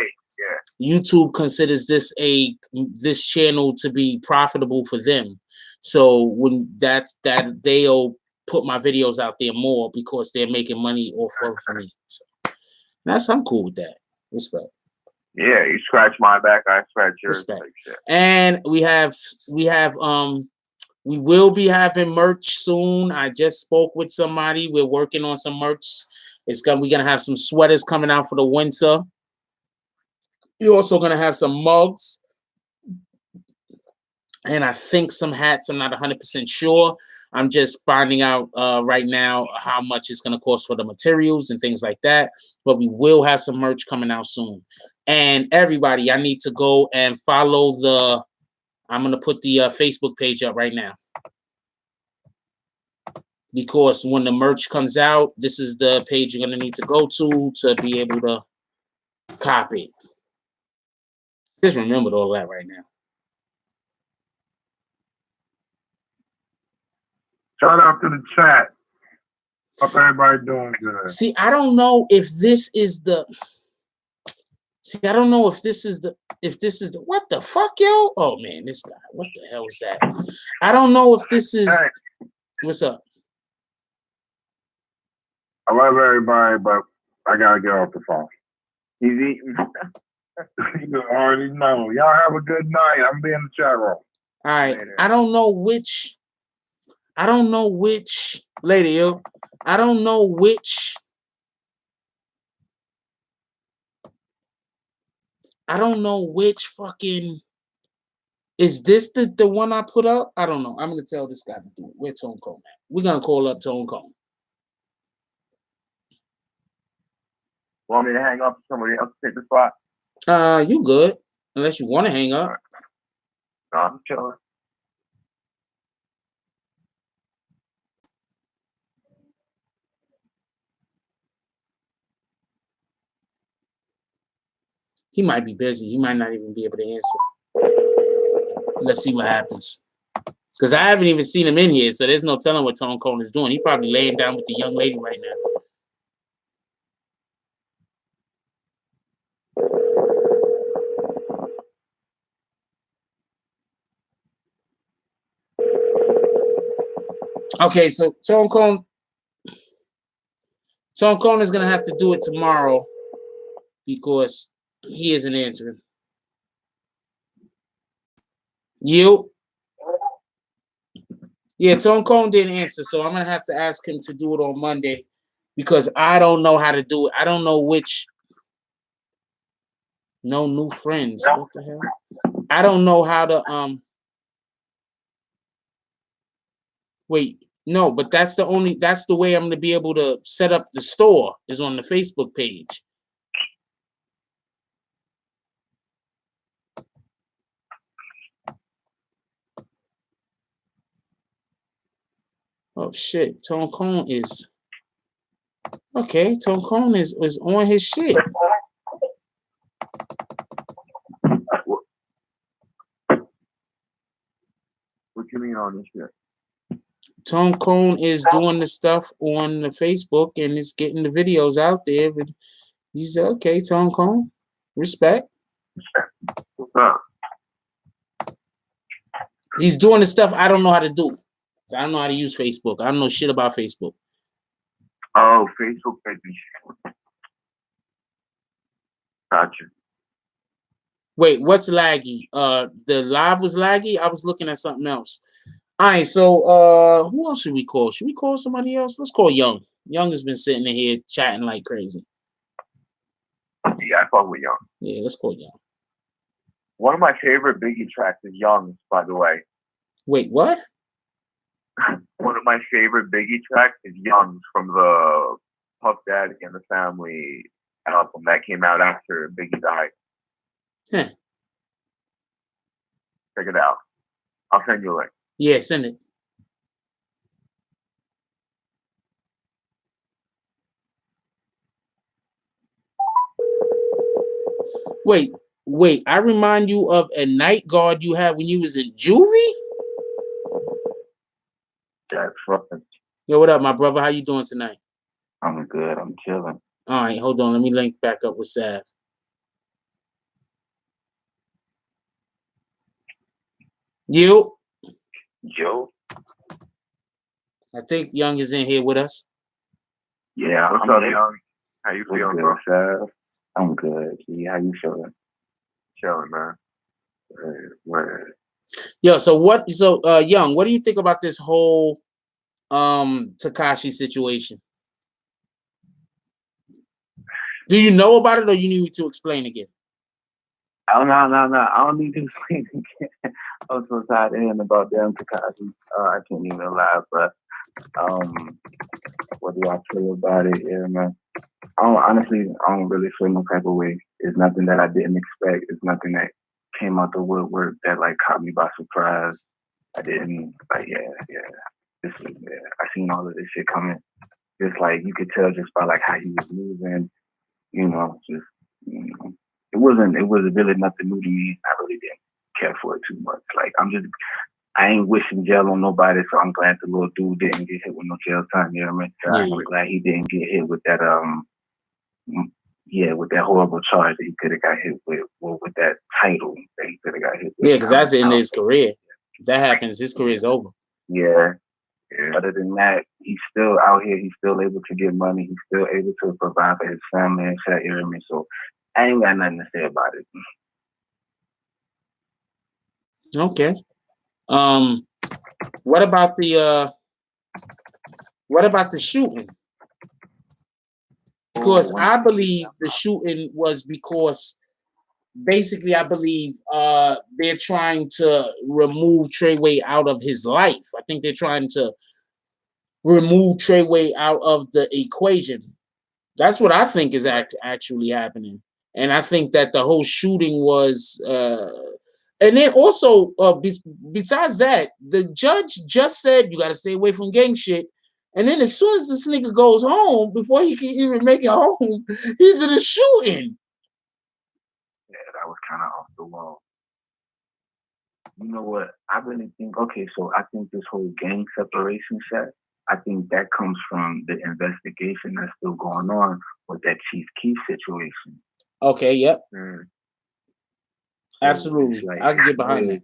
YouTube considers this channel to be profitable for them. So when they'll put my videos out there more because they're making money off of me. So I'm cool with that. Respect. Yeah, you scratch my back, I scratch yours. And we will be having merch soon. I just spoke with somebody. We're working on some merch. We're gonna have some sweaters coming out for the winter. You're also gonna have some mugs, and I think some hats. I'm not 100% sure. I'm just finding out right now how much it's gonna cost for the materials and things like that. But we will have some merch coming out soon. And everybody, I need to go and follow I'm going to put the Facebook page up right now. Because when the merch comes out, this is the page you're going to need to go to be able to copy. Just remembered all that right now. Shout out to the chat. Hope everybody doing good. See, I don't know if this is the... what the fuck, yo? Oh man, this guy. What the hell is that? I don't know if this is. Hey. What's up? I love everybody, but I gotta get off the phone. He's eating. You already know. Y'all have a good night. I'm being in the chat room. All right. Later. I don't know which. Later, yo. I don't know which. I don't know which fucking. Is this the one I put up? I don't know. I'm gonna tell this guy to do it. Where Tone Cone at? We're gonna call up Tone Cone. Want me to hang up? Somebody else take the spot? You good? Unless you want to hang up. No, I'm chilling. He might be busy. He might not even be able to answer. Let's see what happens. Because I haven't even seen him in here, so there's no telling what Tone Cone is doing. He probably laying down with the young lady right now. Okay, so Tone Cone is going to have to do it tomorrow because he isn't answering. You? Yeah, Tone Cone didn't answer, so I'm gonna have to ask him to do it on Monday because I don't know how to do it. I don't know which. No new friends. What the hell? I don't know how to wait. No, but that's the way I'm gonna be able to set up the store is on the Facebook page. Oh shit, Tone Cone is okay. Tone Cone is on his shit. What you mean on this shit? Tone Cone is doing the stuff on the Facebook and it's getting the videos out there. But he's okay, Tone Cone. Respect. What's up? He's doing the stuff I don't know how to do. So I don't know how to use Facebook. I don't know shit about Facebook. Oh, Facebook baby. Gotcha. Wait, what's laggy? The live was laggy. I was looking at something else. All right, so who else should we call? Should we call somebody else? Let's call Young. Young has been sitting in here chatting like crazy. Yeah, I fuck with Young. Yeah, let's call Young. One of my favorite Biggie tracks is Young's, by the way. Wait, what? One of my favorite Biggie tracks is Young's from the Puff Daddy and the Family album that came out after Biggie died. Huh. Check it out. I'll send you a link. Yeah, send it. Wait. I remind you of a night guard you had when you was in juvie? That's right. Yo, what up, my brother? How you doing tonight? I'm good. I'm chilling. All right, hold on. Let me link back up with Sav. You? Joe? I think Young is in here with us. Yeah, What's up, Young? How you feeling, bro? Sav? I'm good. How you feeling? Chilling, man. Word. Yo, so Young, what do you think about this whole Tekashi situation? Do you know about it or you need me to explain again? Oh, no. I don't need to explain again. I was so tired of hearing about them Tekashi. I can't even lie, but what do I feel about it? Yeah, man. Honestly, I don't really feel no type of way. It's nothing that I didn't expect. It's nothing that came out the woodwork that like caught me by surprise. I didn't I seen all of this shit coming. Just like you could tell just by like how he was moving, it was really nothing new to me. I really didn't care for it too much. Like I ain't wishing jail on nobody, so I'm glad the little dude didn't get hit with no jail time. You know what I mean? I'm glad he didn't get hit with that with that horrible charge that he could have got hit with, or with that title that he could have got hit with. Yeah, because that's in his career. If that happens, his career is over. Yeah. Other than that, he's still out here. He's still able to get money. He's still able to provide for his family and shit. You know what I mean? So I ain't got nothing to say about it. Okay. What about the shooting? Because I believe the shooting was because basically I believe they're trying to remove Treyway out of his life. I think they're trying to remove Treyway out of the equation. That's what I think is actually happening. And I think that the whole shooting was and then also besides that, the judge just said you got to stay away from gang shit. And then as soon as this nigga goes home, before he can even make it home, he's in a shooting. Yeah, that was kind of off the wall. You know what? I really think, so I think this whole gang separation shit, I think that comes from the investigation that's still going on with that Chief Keef situation. Okay, yep. Absolutely. Like, I can get behind that.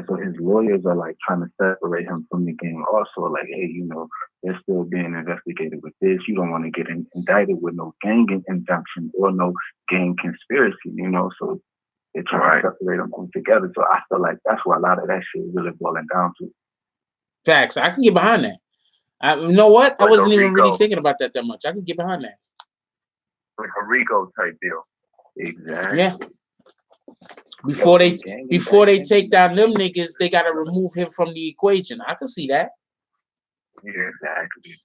So his lawyers are like trying to separate him from the gang also. Like, hey, they're still being investigated with this. You don't want to get indicted with no gang injunction or no gang conspiracy, so they're trying to separate them all together. So I feel like that's what a lot of that shit is really boiling down to. Facts. I can get behind that. You know what? I Like wasn't a even really Rico. thinking about that much. I can get behind that. Like a Rico type deal. Exactly. Yeah. Before they take down them niggas, they gotta remove him from the equation. I can see that. Yeah, exactly.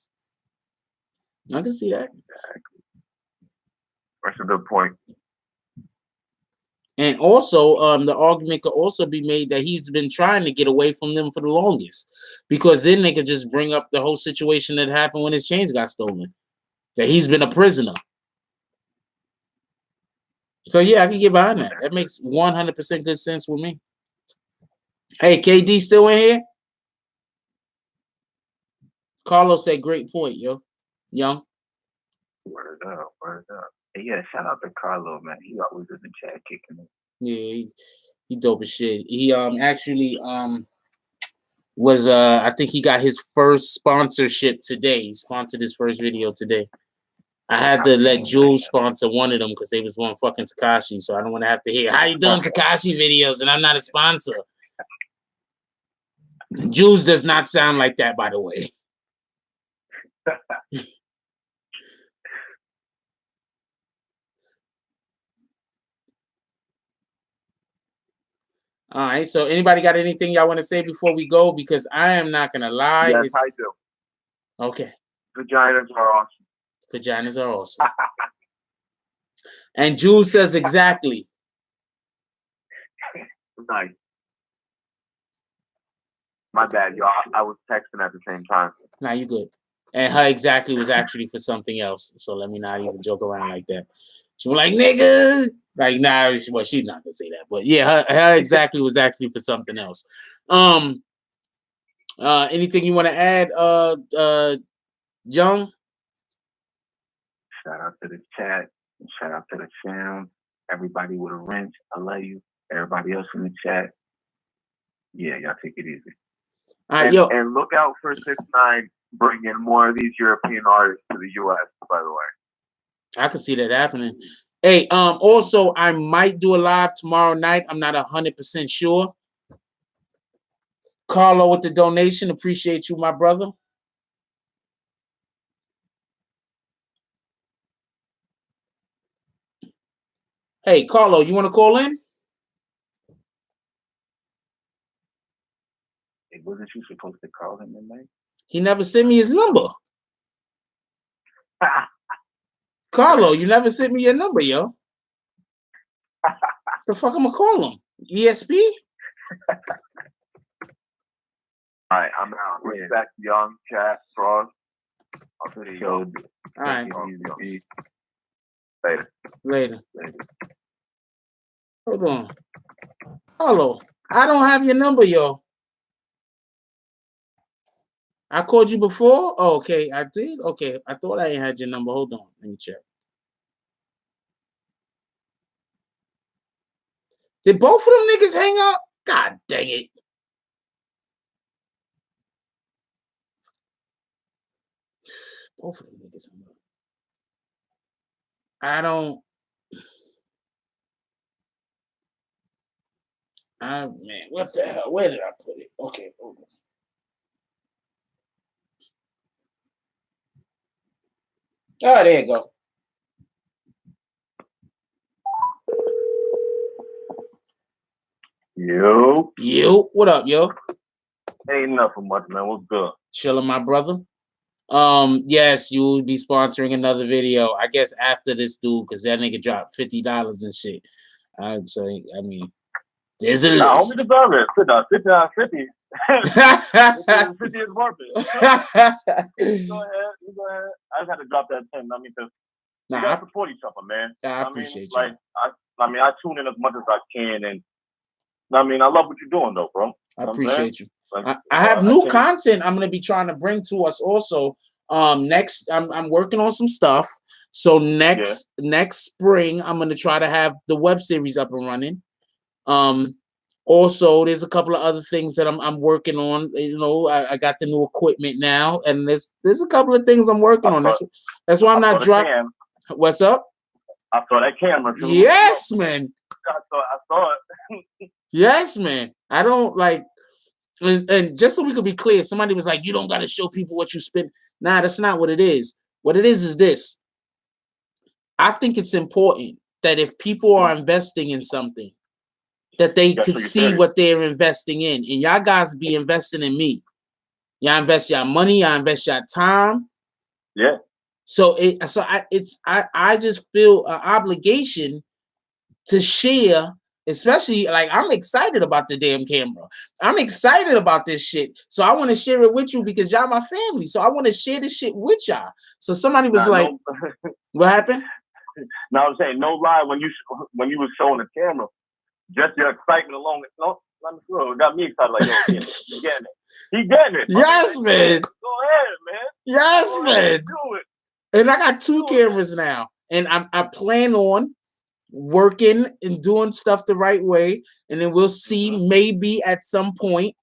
I can see that. That's a good point. And also, the argument could also be made that he's been trying to get away from them for the longest, because then they could just bring up the whole situation that happened when his chains got stolen, that he's been a prisoner. So yeah, I can get behind that. That makes 100% good sense with me. Hey, KD still in here? Carlos said, "Great point, yo, young." Word up. Hey, yeah, shout out to Carlo, man. He always in the chat kicking it. Yeah, he dope as shit. He actually was I think he got his first sponsorship today. He sponsored his first video today. I had to let Jules sponsor one of them because they was one fucking Tekashi, so I don't want to have to hear how you doing Tekashi videos and I'm not a sponsor. Jules does not sound like that, by the way. All right, so anybody got anything y'all want to say before we go? Because I am not gonna lie. Yes, I do. Okay. Vaginas are awesome. Vaginas are awesome. And Jules says exactly. Nice. My bad, y'all. I was texting at the same time. Nah, you good. And her exactly was actually for something else. So let me not even joke around like that. She was like, nigga. Like, nah, well, she's not gonna say that. But yeah, her exactly was actually for something else. Anything you want to add, Young? Shout out to the chat. Shout out to the sound. Everybody with a wrench. I love you. Everybody else in the chat. Yeah, y'all take it easy. All right, yo. And look out for 6ix9ine bringing more of these European artists to the U.S., by the way. I can see that happening. Hey, also, I might do a live tomorrow night. I'm not 100% sure. Carlo with the donation. Appreciate you, my brother. Hey, Carlo, you want to call in? Hey, wasn't you supposed to call him tonight? He never sent me his number. Carlo, you never sent me your number, yo. The fuck I'm gonna call him? ESP? All right, I'm out. Respect, Young, chat, Frost. I'll put it, yo. All right. Later. Hold on. Hello. I don't have your number, yo. I called you before? Oh, okay, I did? Okay, I thought I ain't had your number. Hold on. Let me check. Did both of them niggas hang up? God dang it. Both of them niggas hung up. I don't. Man, what the hell? Where did I put it? Okay, hold on. Oh, there you go. Yo, what up, yo? Ain't nothing much, man. What's good? Chilling, my brother. Yes, you will be sponsoring another video. I guess after this dude, because that nigga dropped $50 and shit. So I mean, there's a list. Only deserve it. Sit down, 50. 50 is worth it. Go ahead. I just had to drop that 10. I mean, because you gotta support each other, man. I appreciate you. I tune in as much as I can, and I mean, I love what you're doing, though, bro. I appreciate you. I have new content I'm gonna be trying to bring to us also. Next, I'm working on some stuff. So next spring, I'm gonna try to have the web series up and running. Also, there's a couple of other things that I'm working on. You know, I got the new equipment now, and there's a couple of things I'm working on. That's why I'm not dropping. What's up? I saw that camera. Yes, man. I saw it. Yes, man. I don't like. And just so we could be clear, somebody was like, you don't got to show people what you spend. Nah, that's not what it is. What it is this. I think it's important that if people are investing in something, that they could see what they're investing in. And y'all guys be investing in me. Y'all invest your money, y'all invest your time. Yeah. So I just feel an obligation to share, especially like I'm excited about the damn camera. I'm excited about this shit. So I want to share it with you because y'all my family. So I want to share this shit with y'all. So somebody was like, no. What happened? No, I'm saying no lie when you was showing the camera, just your excitement alone. No, let me go. It got me excited. Like, yo, he getting it. He getting it. Yes, man. Go ahead, man. Yes, man. Do it. And I got 2 cameras now, and I plan on working and doing stuff the right way, and then we'll see maybe at some point,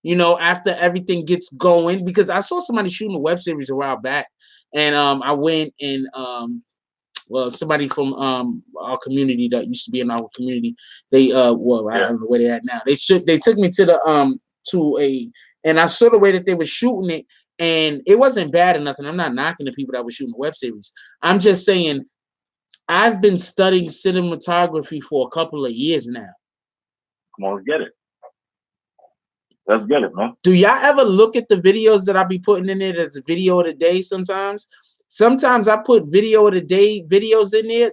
you know, after everything gets going, because I saw somebody shooting a web series a while back, and I went and well, somebody from our community that used to be in our community, they well, I don't know where they're at now. They took me to the and I saw the way that they were shooting it, and it wasn't bad or nothing. I'm not knocking the people that were shooting the web series. I'm just saying I've been studying cinematography for a couple of years now. Come on, let's get it. Let's get it, man. Do y'all ever look at the videos that I be putting in there as a video of the day sometimes? Sometimes I put video of the day videos in there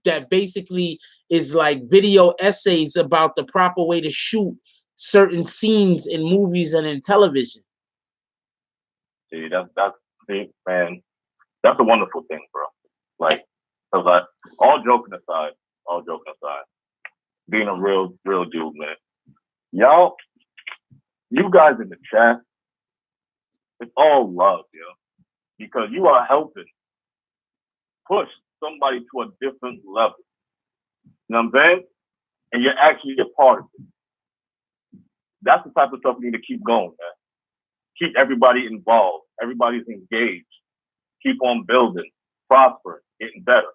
that basically is like video essays about the proper way to shoot certain scenes in movies and in television. See, man, that's a wonderful thing, bro. Like, all joking aside, being a real dude, man. Y'all, you guys in the chat, it's all love, yo. Because you are helping push somebody to a different level. You know what I'm saying? And you're actually a part of it. That's the type of stuff we need to keep going, man. Keep everybody involved. Everybody's engaged. Keep on building, prospering, getting better.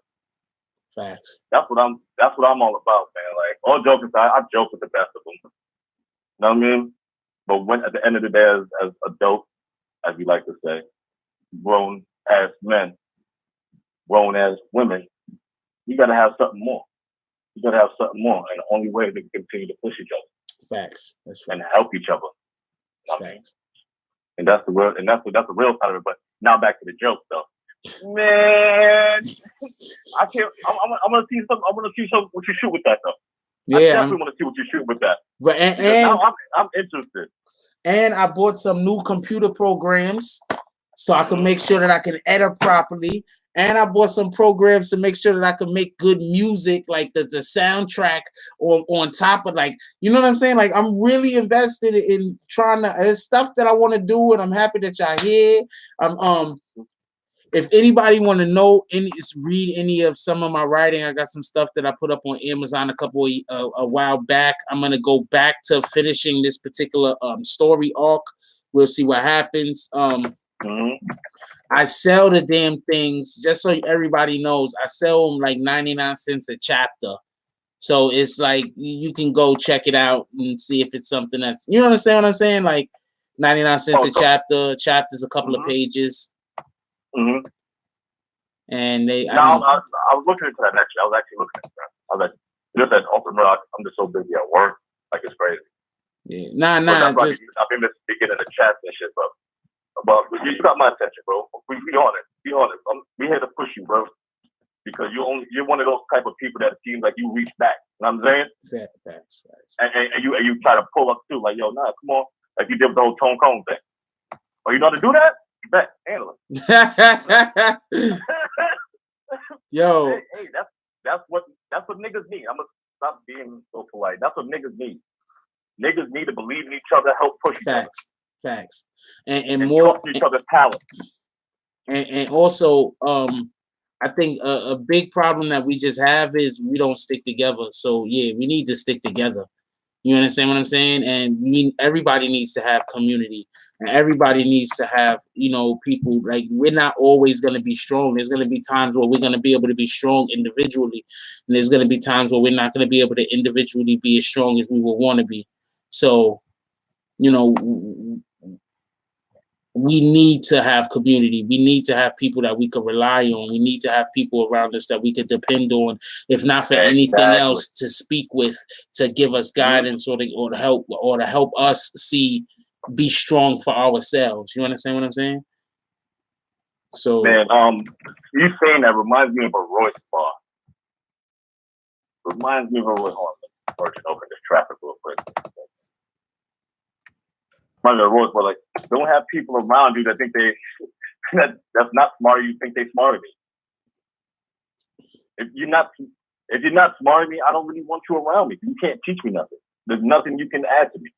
Facts. That's what I'm all about, man. Like, all jokes aside, I joke with the best of them. You know what I mean? But when at the end of the day, as adults, as we like to say, grown as men, grown as women, you gotta have something more. You gotta have something more, and the only way to continue to push each other. Facts. That's right. And help each other. That's facts. And that's the real part of it. But now back to the joke, though. Man, I can't. I'm gonna see some. I'm gonna see some what you shoot with that, though. Yeah, I definitely want to see what you shoot with that. But and now I'm interested. And I bought some new computer programs so I can make sure that I can edit properly. And I bought some programs to make sure that I can make good music, like the soundtrack on top of, like, you know what I'm saying? Like, I'm really invested in trying to, there's stuff that I want to do, and I'm happy that y'all here. If anybody want to know read any of some of my writing, I got some stuff that I put up on Amazon a while back. I'm gonna go back to finishing this particular story arc. We'll see what happens. I sell the damn things, just so everybody knows. I sell them like 99 cents a chapter. So it's like you can go check it out and see if it's something that's, you understand what I'm saying? Like 99 cents a chapter. Chapter's a couple of pages. And they. No, I was looking into that actually. I was actually looking into that. I was like, just as open rock, I'm just so busy at work, like it's crazy. Yeah, nah. I've been beginning to chat and shit, but you got my attention, bro. Be honest. We here to push you, bro, because you're one of those type of people that seems like you reach back. You know what I'm saying? Facts. And you try to pull up too, like, yo, nah, come on, like you did with the whole Tone Cone thing. Oh, you know how to do that? You bet, handle it. Yo, hey, that's what niggas need. I'm gonna stop being so polite. That's what niggas need. Niggas need to believe in each other, help push each other. Facts. And more each other's talent. And also, I think a big problem that we just have is we don't stick together. So yeah, we need to stick together. You understand what I'm saying? And everybody needs to have community, and everybody needs to have, people. Like, we're not always going to be strong. There's going to be times where we're going to be able to be strong individually, and there's going to be times where we're not going to be able to individually be as strong as we would want to be. So you know, we need to have community. We need to have people that we can rely on. We need to have people around us that we could depend on, if not for anything else, to speak with, to give us guidance or to help us be strong for ourselves. You understand what I'm saying? So, man, you saying that reminds me of a Royce bar. Reminds me of a Royce. Working over this traffic real quick. Reminds me of Royce, but like, don't have people around you that think that's not smart. You think they smarter than you. If you're not smarter than me, I don't really want you around me. You can't teach me nothing. There's nothing you can add to me.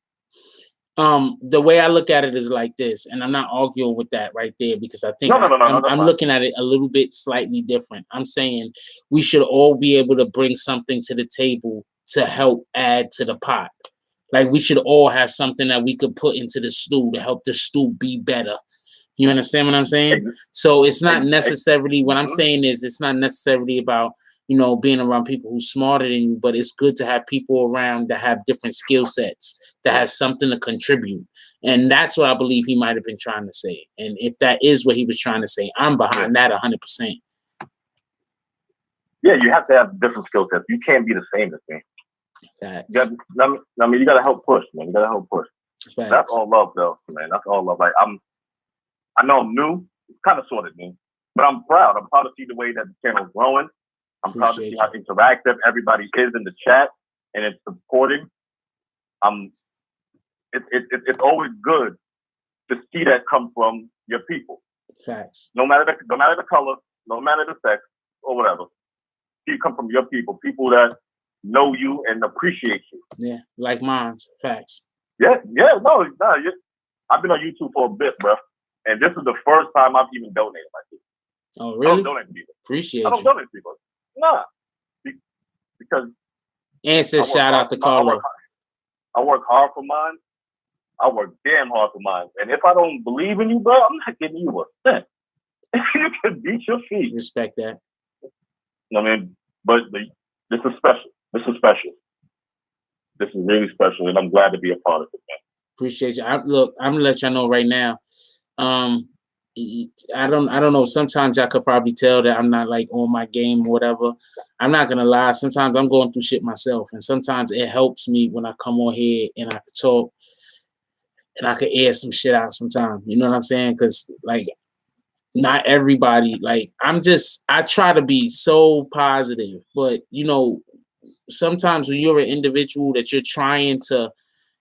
The way I look at it is like this, and I'm not arguing with that right there, because I think I'm looking at it a little bit slightly different. I'm saying we should all be able to bring something to the table to help add to the pot. Like, we should all have something that we could put into the stew to help the stew be better. You understand what I'm saying? So it's not necessarily, what I'm saying is, it's not necessarily about, you know, being around people who's smarter than you, but it's good to have people around that have different skill sets, that have something to contribute. And that's what I believe he might have been trying to say. And if that is what he was trying to say, I'm behind that 100%. Yeah, you have to have different skill sets. You can't be the same as me. Facts. You got to help push, man. You got to help push. Facts. That's all love, though, man. That's all love. Like, I know I'm new, kind of sort of new, but I'm proud. I'm proud to see the way that the channel's growing. I'm proud to see how interactive everybody is in the chat, and it's supporting. It's always good to see that come from your people. Facts. No matter the color, no matter the sex, or whatever. You come from your people that know you and appreciate you. Yeah, like mine. Facts. Yeah, no. I've been on YouTube for a bit, bro, and this is the first time I've even donated my people. Oh, really? I don't donate to people. Appreciate I don't donate to people. Nah, because. And says shout out to Carlo. I work hard for mine. I work damn hard for mine, and if I don't believe in you, bro, I'm not giving you a cent. You can beat your feet. Respect that. I mean, but this is special. This is special. This is really special, and I'm glad to be a part of it, man. Appreciate you. I'm gonna let y'all know right now. I don't know. Sometimes y'all could probably tell that I'm not like on my game or whatever. I'm not gonna lie. Sometimes I'm going through shit myself, and sometimes it helps me when I come on here and I can talk and I can air some shit out sometimes. You know what I'm saying? Because like, not everybody, like, I try to be so positive, but you know, sometimes when you're an individual that you're trying to,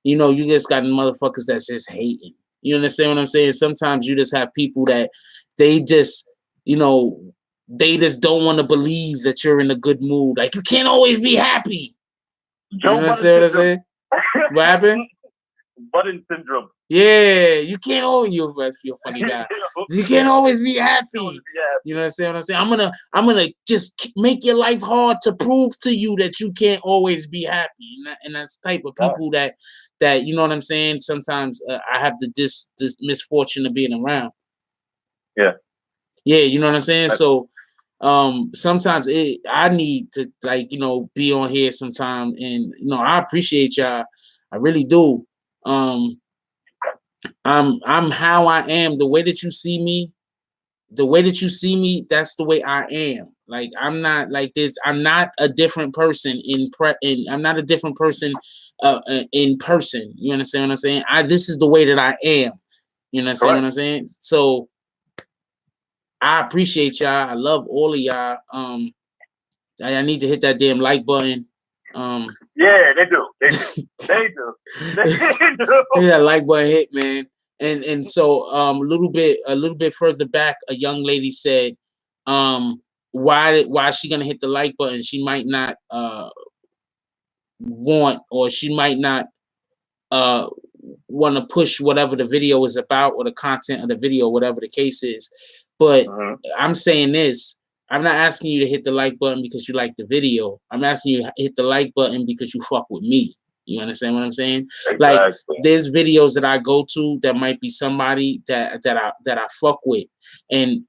you know, you just got motherfuckers that's just hating. You understand what I'm saying? Sometimes you just have people that they just, you know, they just don't want to believe that you're in a good mood. Like, you can't always be happy. You understand what I'm saying? What happened? Button syndrome. Yeah, you can't always. You're a funny guy. You can't always be happy. You know what I'm saying? I'm gonna just make your life hard to prove to you that you can't always be happy. And that's the type of people that you know what I'm saying. Sometimes I have this misfortune of being around. Yeah. Yeah, you know what I'm saying. So sometimes I need to, like, you know, be on here sometime, and you know, I appreciate y'all. I really do. I'm how I am. The way that you see me, that's the way I am. Like, I'm not like this. I'm not a different person I'm not a different person in person. You understand what I'm saying? This is the way that I am. You understand what I'm saying? So I appreciate y'all. I love all of y'all. I need to hit that damn like button. Yeah, they do. They do. Yeah, like button hit, man. And so a little bit further back, a young lady said, why is she gonna hit the like button? She might not want, or she might not want to push whatever the video is about, or the content of the video, whatever the case is. But I'm saying this. I'm not asking you to hit the like button because you like the video. I'm asking you to hit the like button because you fuck with me. You understand what I'm saying? Exactly. Like, there's videos that I go to that might be somebody that I fuck with, and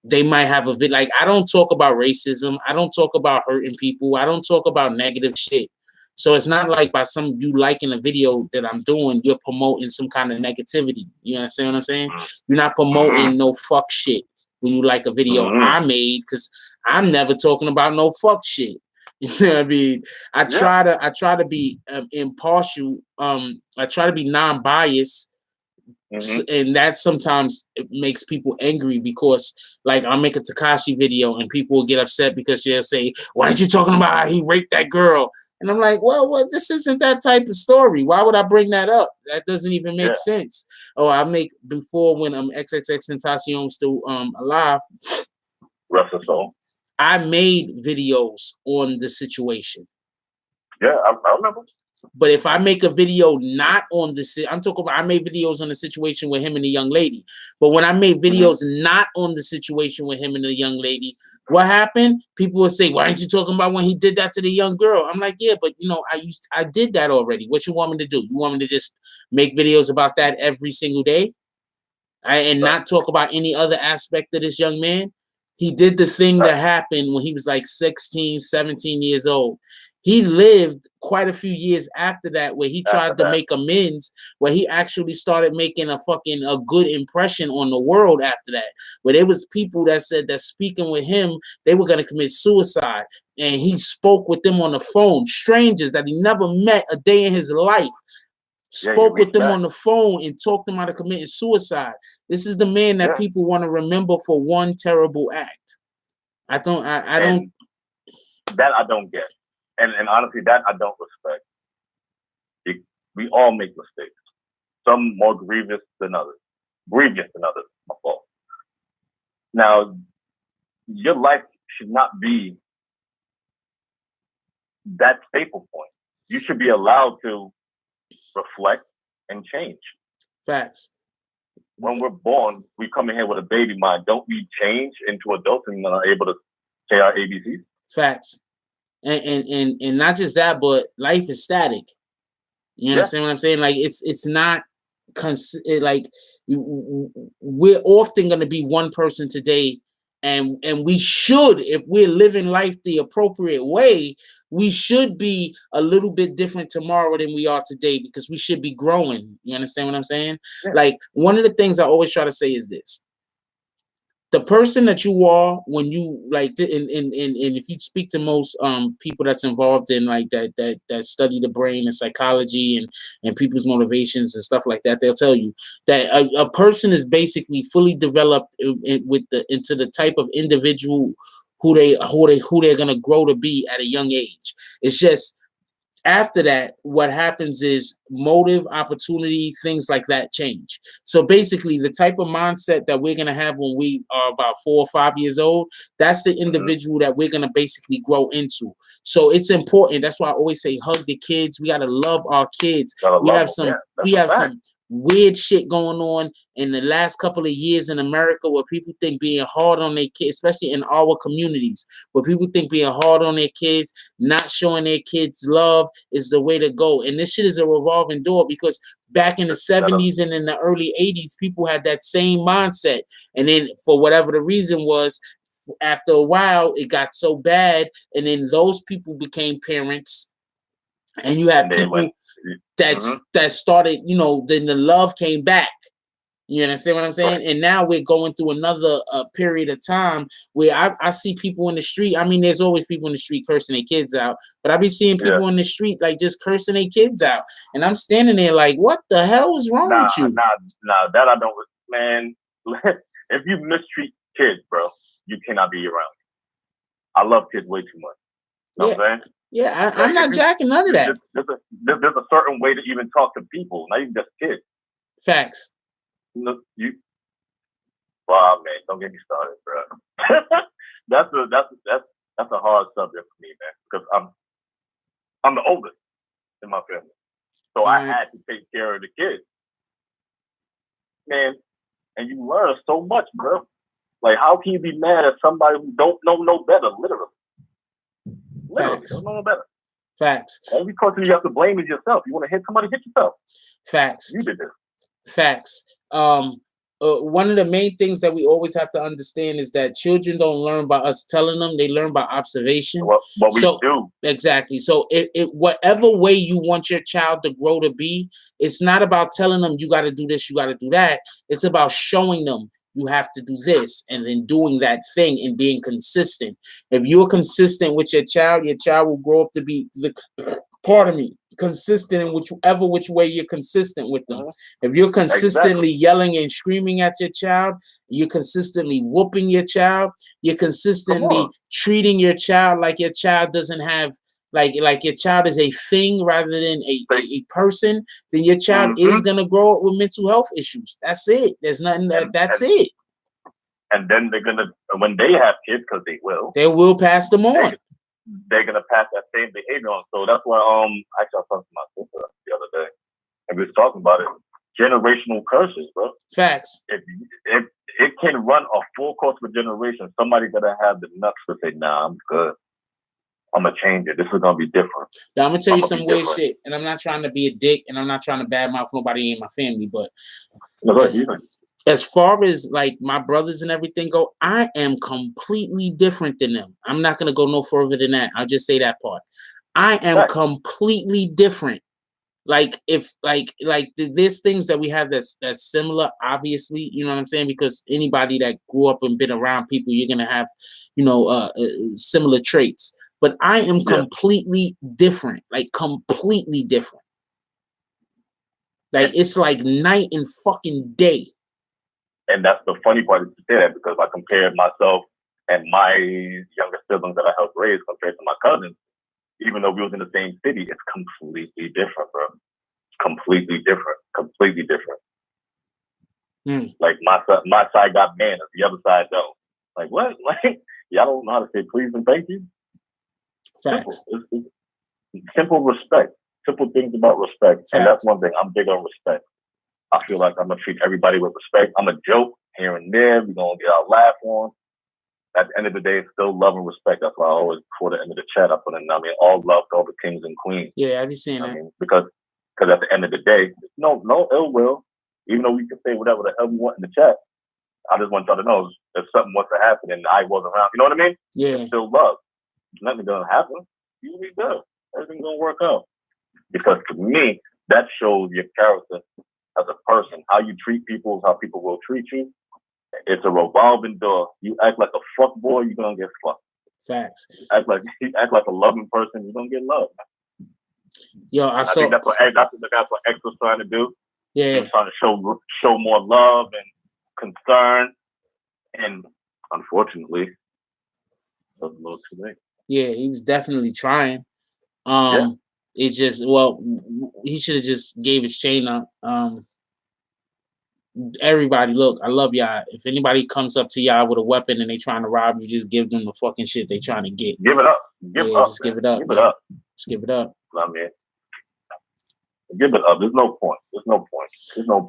they might have a vid. Like, I don't talk about racism. I don't talk about hurting people. I don't talk about negative shit. So it's not like by some you liking a video that I'm doing, you're promoting some kind of negativity. You understand what I'm saying? You're not promoting no fuck shit when you like a video I made, because I'm never talking about no fuck shit. You know what I mean? I try to be impartial. I try to be non-biased. And that sometimes it makes people angry, because like I'll make a Tekashi video and people will get upset because they'll say, why aren't you talking about how he raped that girl? And I'm like, well, this isn't that type of story. Why would I bring that up? That doesn't even make sense. Oh, I make before when XXXTentacion still alive. Rest his soul. I made videos on the situation. Yeah, I remember. But if I make a video not on the, I'm talking about I made videos on the situation with him and the young lady. But when I made videos not on the situation with him and the young lady, what happened? People would say, why aren't you talking about when he did that to the young girl? I'm like, yeah, but you know, I did that already. What you want me to do? You want me to just make videos about that every single day? And not talk about any other aspect of this young man? He did the thing that happened when he was like 16, 17 years old. He lived quite a few years after that where he tried to make amends, where he actually started making a good impression on the world after that. Where there was people that said that speaking with him, they were going to commit suicide. And he spoke with them on the phone, strangers that he never met a day in his life. Spoke with them on the phone and talked them out of committing suicide. This is the man that people want to remember for one terrible act. I don't that I don't get. And honestly, that I don't respect. We all make mistakes. Some more grievous than others. My fault. Now, your life should not be that staple point. You should be allowed to reflect and change. Facts. When we're born, we come in here with a baby mind. Don't we change into adults and are able to say our ABCs? Facts. And not just that, but life is static. You understand what I'm saying? Like it's not like we're often going to be one person today, and we should, if we're living life the appropriate way, we should be a little bit different tomorrow than we are today, because we should be growing. You understand what I'm saying? Like one of the things I always try to say is this: the person that you are when you like, and if you speak to most people that's involved in like that study the brain and psychology and people's motivations and stuff like that, they'll tell you that a person is basically fully developed into the type of individual who they're gonna grow to be at a young age. It's just after that, what happens is motive, opportunity, things like that change. So basically, the type of mindset that we're going to have when we are about 4 or 5 years old, that's the individual that we're going to basically grow into. So it's important. That's why I always say hug the kids. We got to love our kids. We have some weird shit going on in the last couple of years in America where people think being hard on their kids, especially in our communities, where people think being hard on their kids, not showing their kids love is the way to go. And this shit is a revolving door, because back in the 70s and in the early 80s, people had that same mindset. And then for whatever the reason was, after a while, it got so bad. And then those people became parents. And you had people that started, you know, then the love came back. You understand what I'm saying? Right. And now we're going through another period of time where I see people in the street. I mean, there's always people in the street cursing their kids out, but I be seeing people in the street like just cursing their kids out. And I'm standing there like, what the hell is wrong with you? Nah, that I don't, man. If you mistreat kids, bro, you cannot be around. I love kids way too much. You know what I'm saying? Yeah, I'm not jacking none of that. There's a certain way to even talk to people, not even just kids. Facts. Wow, man, don't get me started, bro. that's a hard subject for me, man, because I'm the oldest in my family, so I had to take care of the kids, man. And you learn so much, bro. Like, how can you be mad at somebody who don't know no better? Literally, don't know no better. Facts. Only person you have to blame is yourself. You want to hit somebody, hit yourself. Facts. You did this. Facts. one of the main things that we always have to understand is that children don't learn by us telling them; they learn by observation. What we do. Exactly. So, whatever way you want your child to grow to be, it's not about telling them you got to do this, you got to do that. It's about showing them you have to do this, and then doing that thing and being consistent. If you're consistent with your child will grow up to be consistent in which way you're consistent with them. If you're consistently yelling and screaming at your child, you're consistently whooping your child, you're consistently treating your child like your child doesn't have like your child is a thing rather than a person, then your child is gonna grow up with mental health issues. That's it. There's nothing that's it. And then they're gonna, when they have kids, because they will pass them on. They're gonna pass that same behavior on. So that's why actually I was talking to my sister the other day, and we was talking about it. Generational curses, bro. Facts. If it can run a full course for generations, somebody gotta have the nuts to say, "Nah, I'm good. I'm gonna change it. This is gonna be different." Now I'm gonna tell you some weird shit, and I'm not trying to be a dick, and I'm not trying to badmouth nobody in my family, but as far as like my brothers and everything go, I am completely different than them. I'm not gonna go no further than that. I'll just say that part. I am completely different. Like if there's things that we have that's similar, obviously, you know what I'm saying? Because anybody that grew up and been around people, you're gonna have, similar traits. But I am completely different, like completely different. Like it's like night and fucking day. And that's the funny part is to say that, because I compared myself and my younger siblings that I helped raise compared to my cousins, even though we was in the same city, it's completely different, bro. It's completely different. Completely different. Like my side got manners, the other side don't. Like what? Like y'all don't know how to say please and thank you? Facts. It's simple respect. Simple things about respect. Facts. And that's one thing. I'm big on respect. I feel like I'm gonna treat everybody with respect. I'm a joke here and there. We're gonna get our laugh on. At the end of the day, it's still love and respect. That's why I always, before the end of the chat, I put in, all love to all the kings and queens. Yeah, I've been seeing that. Because at the end of the day, no ill will. Even though we can say whatever the hell we want in the chat, I just want y'all to know if something was to happen and I wasn't around, you know what I mean? Yeah. It's still love. Nothing gonna happen. You'll be good. Everything's gonna work out. Because to me, that shows your character as a person. How you treat people, how people will treat you. It's a revolving door. You act like a fuck boy, you're gonna get fucked. Facts. You act like a loving person, you're gonna get loved. Yo, I think that's what X was trying to do. Yeah. He was trying to show more love and concern, and unfortunately, it was a little too late. Yeah, he was definitely trying. It just, he should have just gave his chain up. Everybody, look, I love y'all. If anybody comes up to y'all with a weapon and they trying to rob you, just give them the fucking shit they trying to get. Give it up. Just give it up. Give it up. Just give it up. I mean, give it up. There's no point.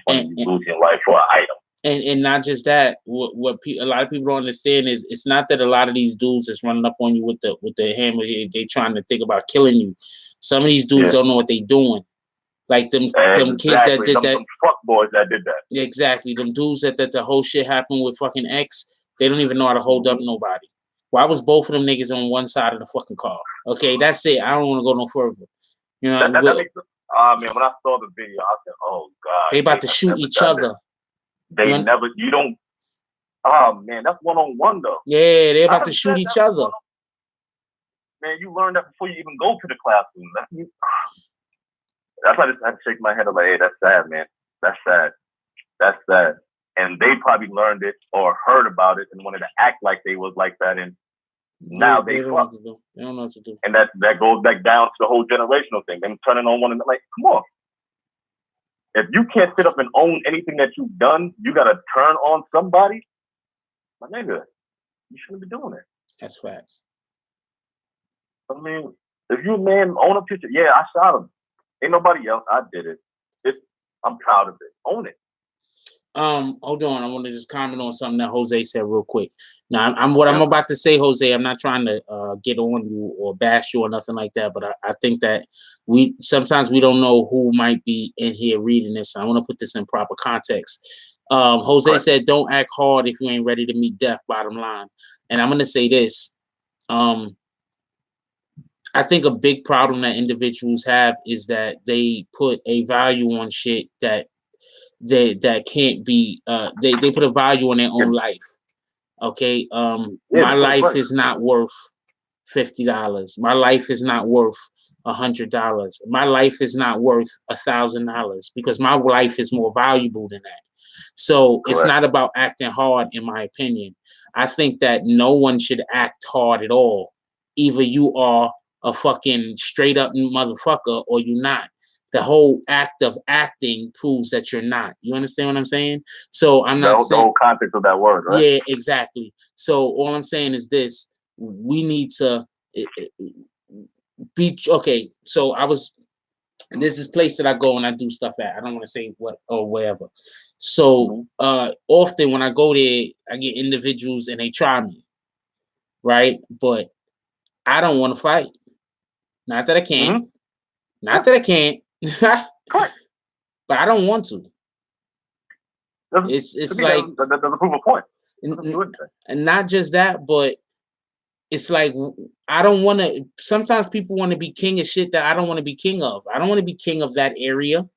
In you losing your life for an item. And not just that. What a lot of people don't understand is it's not that a lot of these dudes that's running up on you with the hammer, they trying to think about killing you. Some of these dudes don't know what they doing. Like them kids that did that. Them fuck boys that did that. Exactly. Them dudes that the whole shit happened with fucking X. They don't even know how to hold up nobody. Why was both of them niggas on one side of the fucking car? Okay, that's it. I don't want to go no further. You know, that makes, man, when I saw the video, I said, oh God. They about to shoot each other. You don't, oh man, that's one-on-one though. Yeah, they about to shoot each other. Man, you learn that before you even go to the classroom. That's why I just had to shake my head. I'm like, hey, that's sad, man. That's sad. That's sad. And they probably learned it or heard about it and wanted to act like they was like that. And now they don't know what to do. They don't know what to do. And that goes back down to the whole generational thing. Them turning on one another. Like, come on. If you can't sit up and own anything that you've done, you got to turn on somebody. My nigga, you shouldn't be doing it. That's facts. I mean, if you a man, own a picture. Yeah, I shot him. Ain't nobody else. I did it. I'm proud of it. Own it. Hold on. I want to just comment on something that Jose said real quick. Now, I'm about to say, Jose. I'm not trying to get on you or bash you or nothing like that. But I think that sometimes we don't know who might be in here reading this. So I want to put this in proper context. Jose Right. said, "Don't act hard if you ain't ready to meet death." Bottom line, and I'm gonna say this. I think a big problem that individuals have is that they put a value on shit that can't be. They put a value on their own life. Okay. My life is not worth $50. My life is not worth $100. My life is not worth $1,000 because my life is more valuable than that. So it's not about acting hard, in my opinion. I think that no one should act hard at all. Either you are a fucking straight up motherfucker or you're not. The whole act of acting proves that you're not. You understand what I'm saying? So I'm not saying the whole context of that word, right? Yeah, exactly. So all I'm saying is this: we need to be okay. So and there's this place that I go and I do stuff at. I don't want to say what or wherever. So often when I go there, I get individuals and they try me, right? But I don't want to fight. Not that I can't. Not that I can't. But I don't want to. It's like that doesn't prove a point. And not just that, but it's like I don't want to. Sometimes people want to be king of shit that I don't want to be king of. I don't want to be king of that area.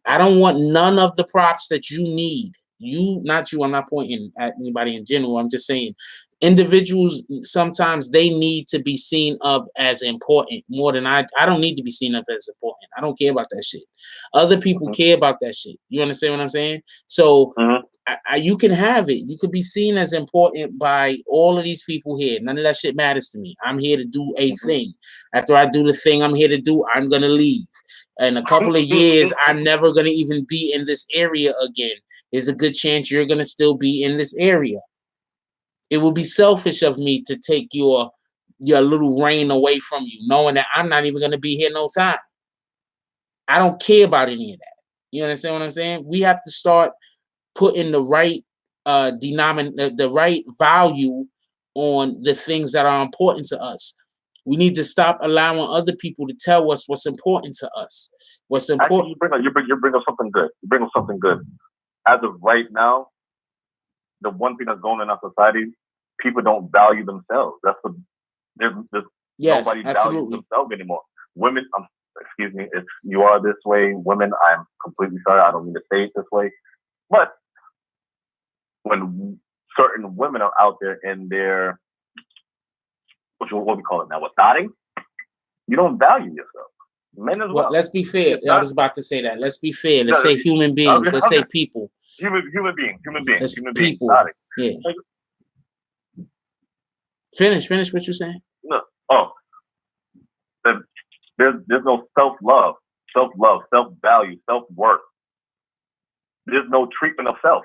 I don't want none of the props that you need. You, not you. I'm not pointing at anybody in general. I'm just saying individuals sometimes they need to be seen of as important more than I don't need to be seen of as important. I don't care about that shit. Other people care about that shit. You understand what I'm saying? So you can have it. You could be seen as important by all of these people here. None of that shit matters to me. I'm here to do a thing. After I do the thing I'm here to do, I'm gonna leave. In a couple of years, I'm never gonna even be in this area again. There's a good chance you're gonna still be in this area. It would be selfish of me to take your little reign away from you, knowing that I'm not even going to be here no time. I don't care about any of that. You understand what I'm saying? We have to start putting the right the right value on the things that are important to us. We need to stop allowing other people to tell us what's important to us. What's important? Actually, you bring up something good. You bring up something good. As of right now, the one thing that's going on in our society, people don't value themselves. That's what there's nobody values themselves anymore. Women, excuse me, if you are this way, women, I'm completely sorry. I don't mean to say it this way, but when certain women are out there in their what we call it now, what's nodding, you don't value yourself. Men as well. Let's be fair. I was about to say that. Let's be fair. Let's say human beings. Let's say people. Human beings. Let's human people. Beings. Yeah. Finish what you're saying. No. Oh. There's no self-love, self-value, self-worth. There's no treatment of self.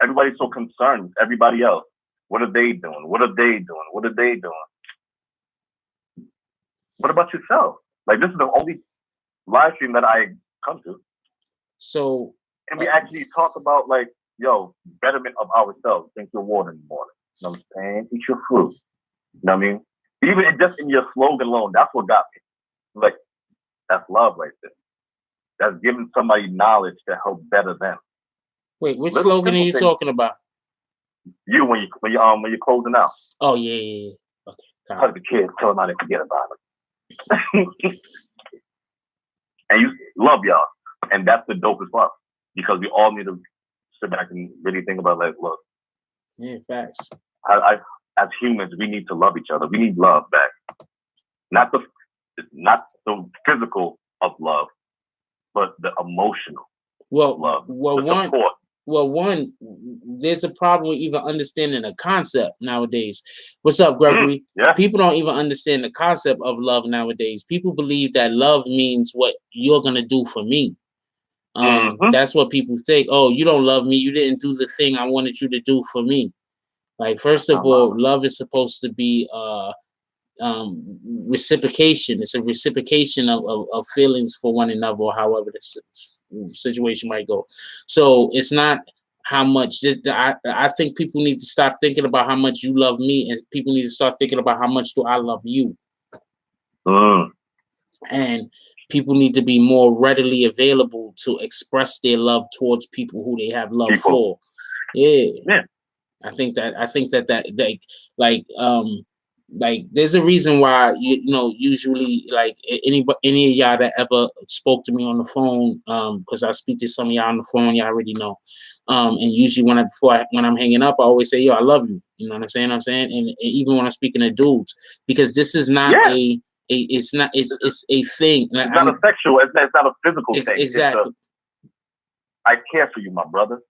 Everybody's so concerned with everybody else. What are they doing? What are they doing? What are they doing? What about yourself? Like, this is the only live stream that I come to. So, and we actually talk about, like, betterment of ourselves. Drink your water in the morning. You know what I'm saying? Eat your fruit. You know what I mean? Even just in your slogan alone, that's what got me. Like, that's love right there. That's giving somebody knowledge to help better them. Wait, which slogan are you talking about? You when you're closing out. Oh yeah. Okay. Tell the kids, tell them how to forget about it. And you love y'all, and that's the dopest love, because we all need to sit back and really think about, like, look. Yeah, facts. As humans, we need to love each other. We need love back, not the physical of love, but the emotional love. One, there's a problem with even understanding the concept nowadays. What's up, Gregory? Yeah. People don't even understand the concept of love nowadays. People believe that love means what you're gonna do for me. That's what people think. Oh, you don't love me. You didn't do the thing I wanted you to do for me. Like, first of all, love is supposed to be reciprocation. It's a reciprocation of feelings for one another, or however the situation might go. So it's not how much. I think people need to stop thinking about how much you love me, and people need to start thinking about how much do I love you. And people need to be more readily available to express their love towards people who they have love for. Yeah. I think that like there's a reason why you know usually like any of y'all that ever spoke to me on the phone, because I speak to some of y'all on the phone, y'all already know, and usually when I'm hanging up, I always say, yo, I love you. You know what I'm saying? And even when I'm speaking to dudes, because this is not it's a thing. It's not a sexual. It's not a physical thing. Exactly. I care for you, my brother.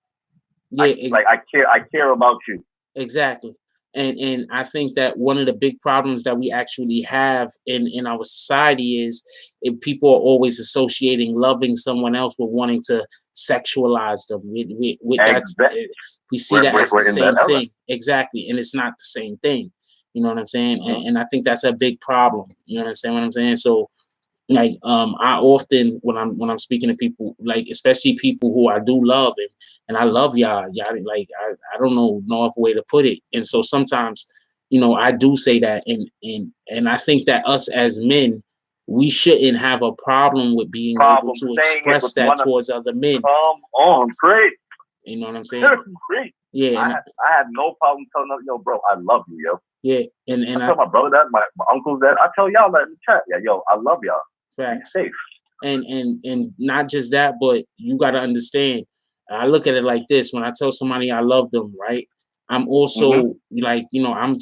Yeah, I care about you. Exactly. And I think that one of the big problems that we actually have in our society is if people are always associating loving someone else with wanting to sexualize them. We see that as the same thing. Exactly. And it's not the same thing. You know what I'm saying? And I think that's a big problem. You know what I'm saying? So like I often when I'm speaking to people, like especially people who I do love and I love y'all like I don't know no other way to put it. And so sometimes, you know, I do say that and I think that us as men, we shouldn't have a problem with being able to express that towards other men. Come on, great. You know what I'm saying? Great. Yeah. I have no problem telling them, yo, bro, I love you, yo. Yeah. And I tell my brother that, my uncles that. I tell y'all that in the chat. Yeah, yo, I love y'all. Facts. Safe. And not just that, but you got to understand. I look at it like this: when I tell somebody I love them, right? I'm also like, you know, I'm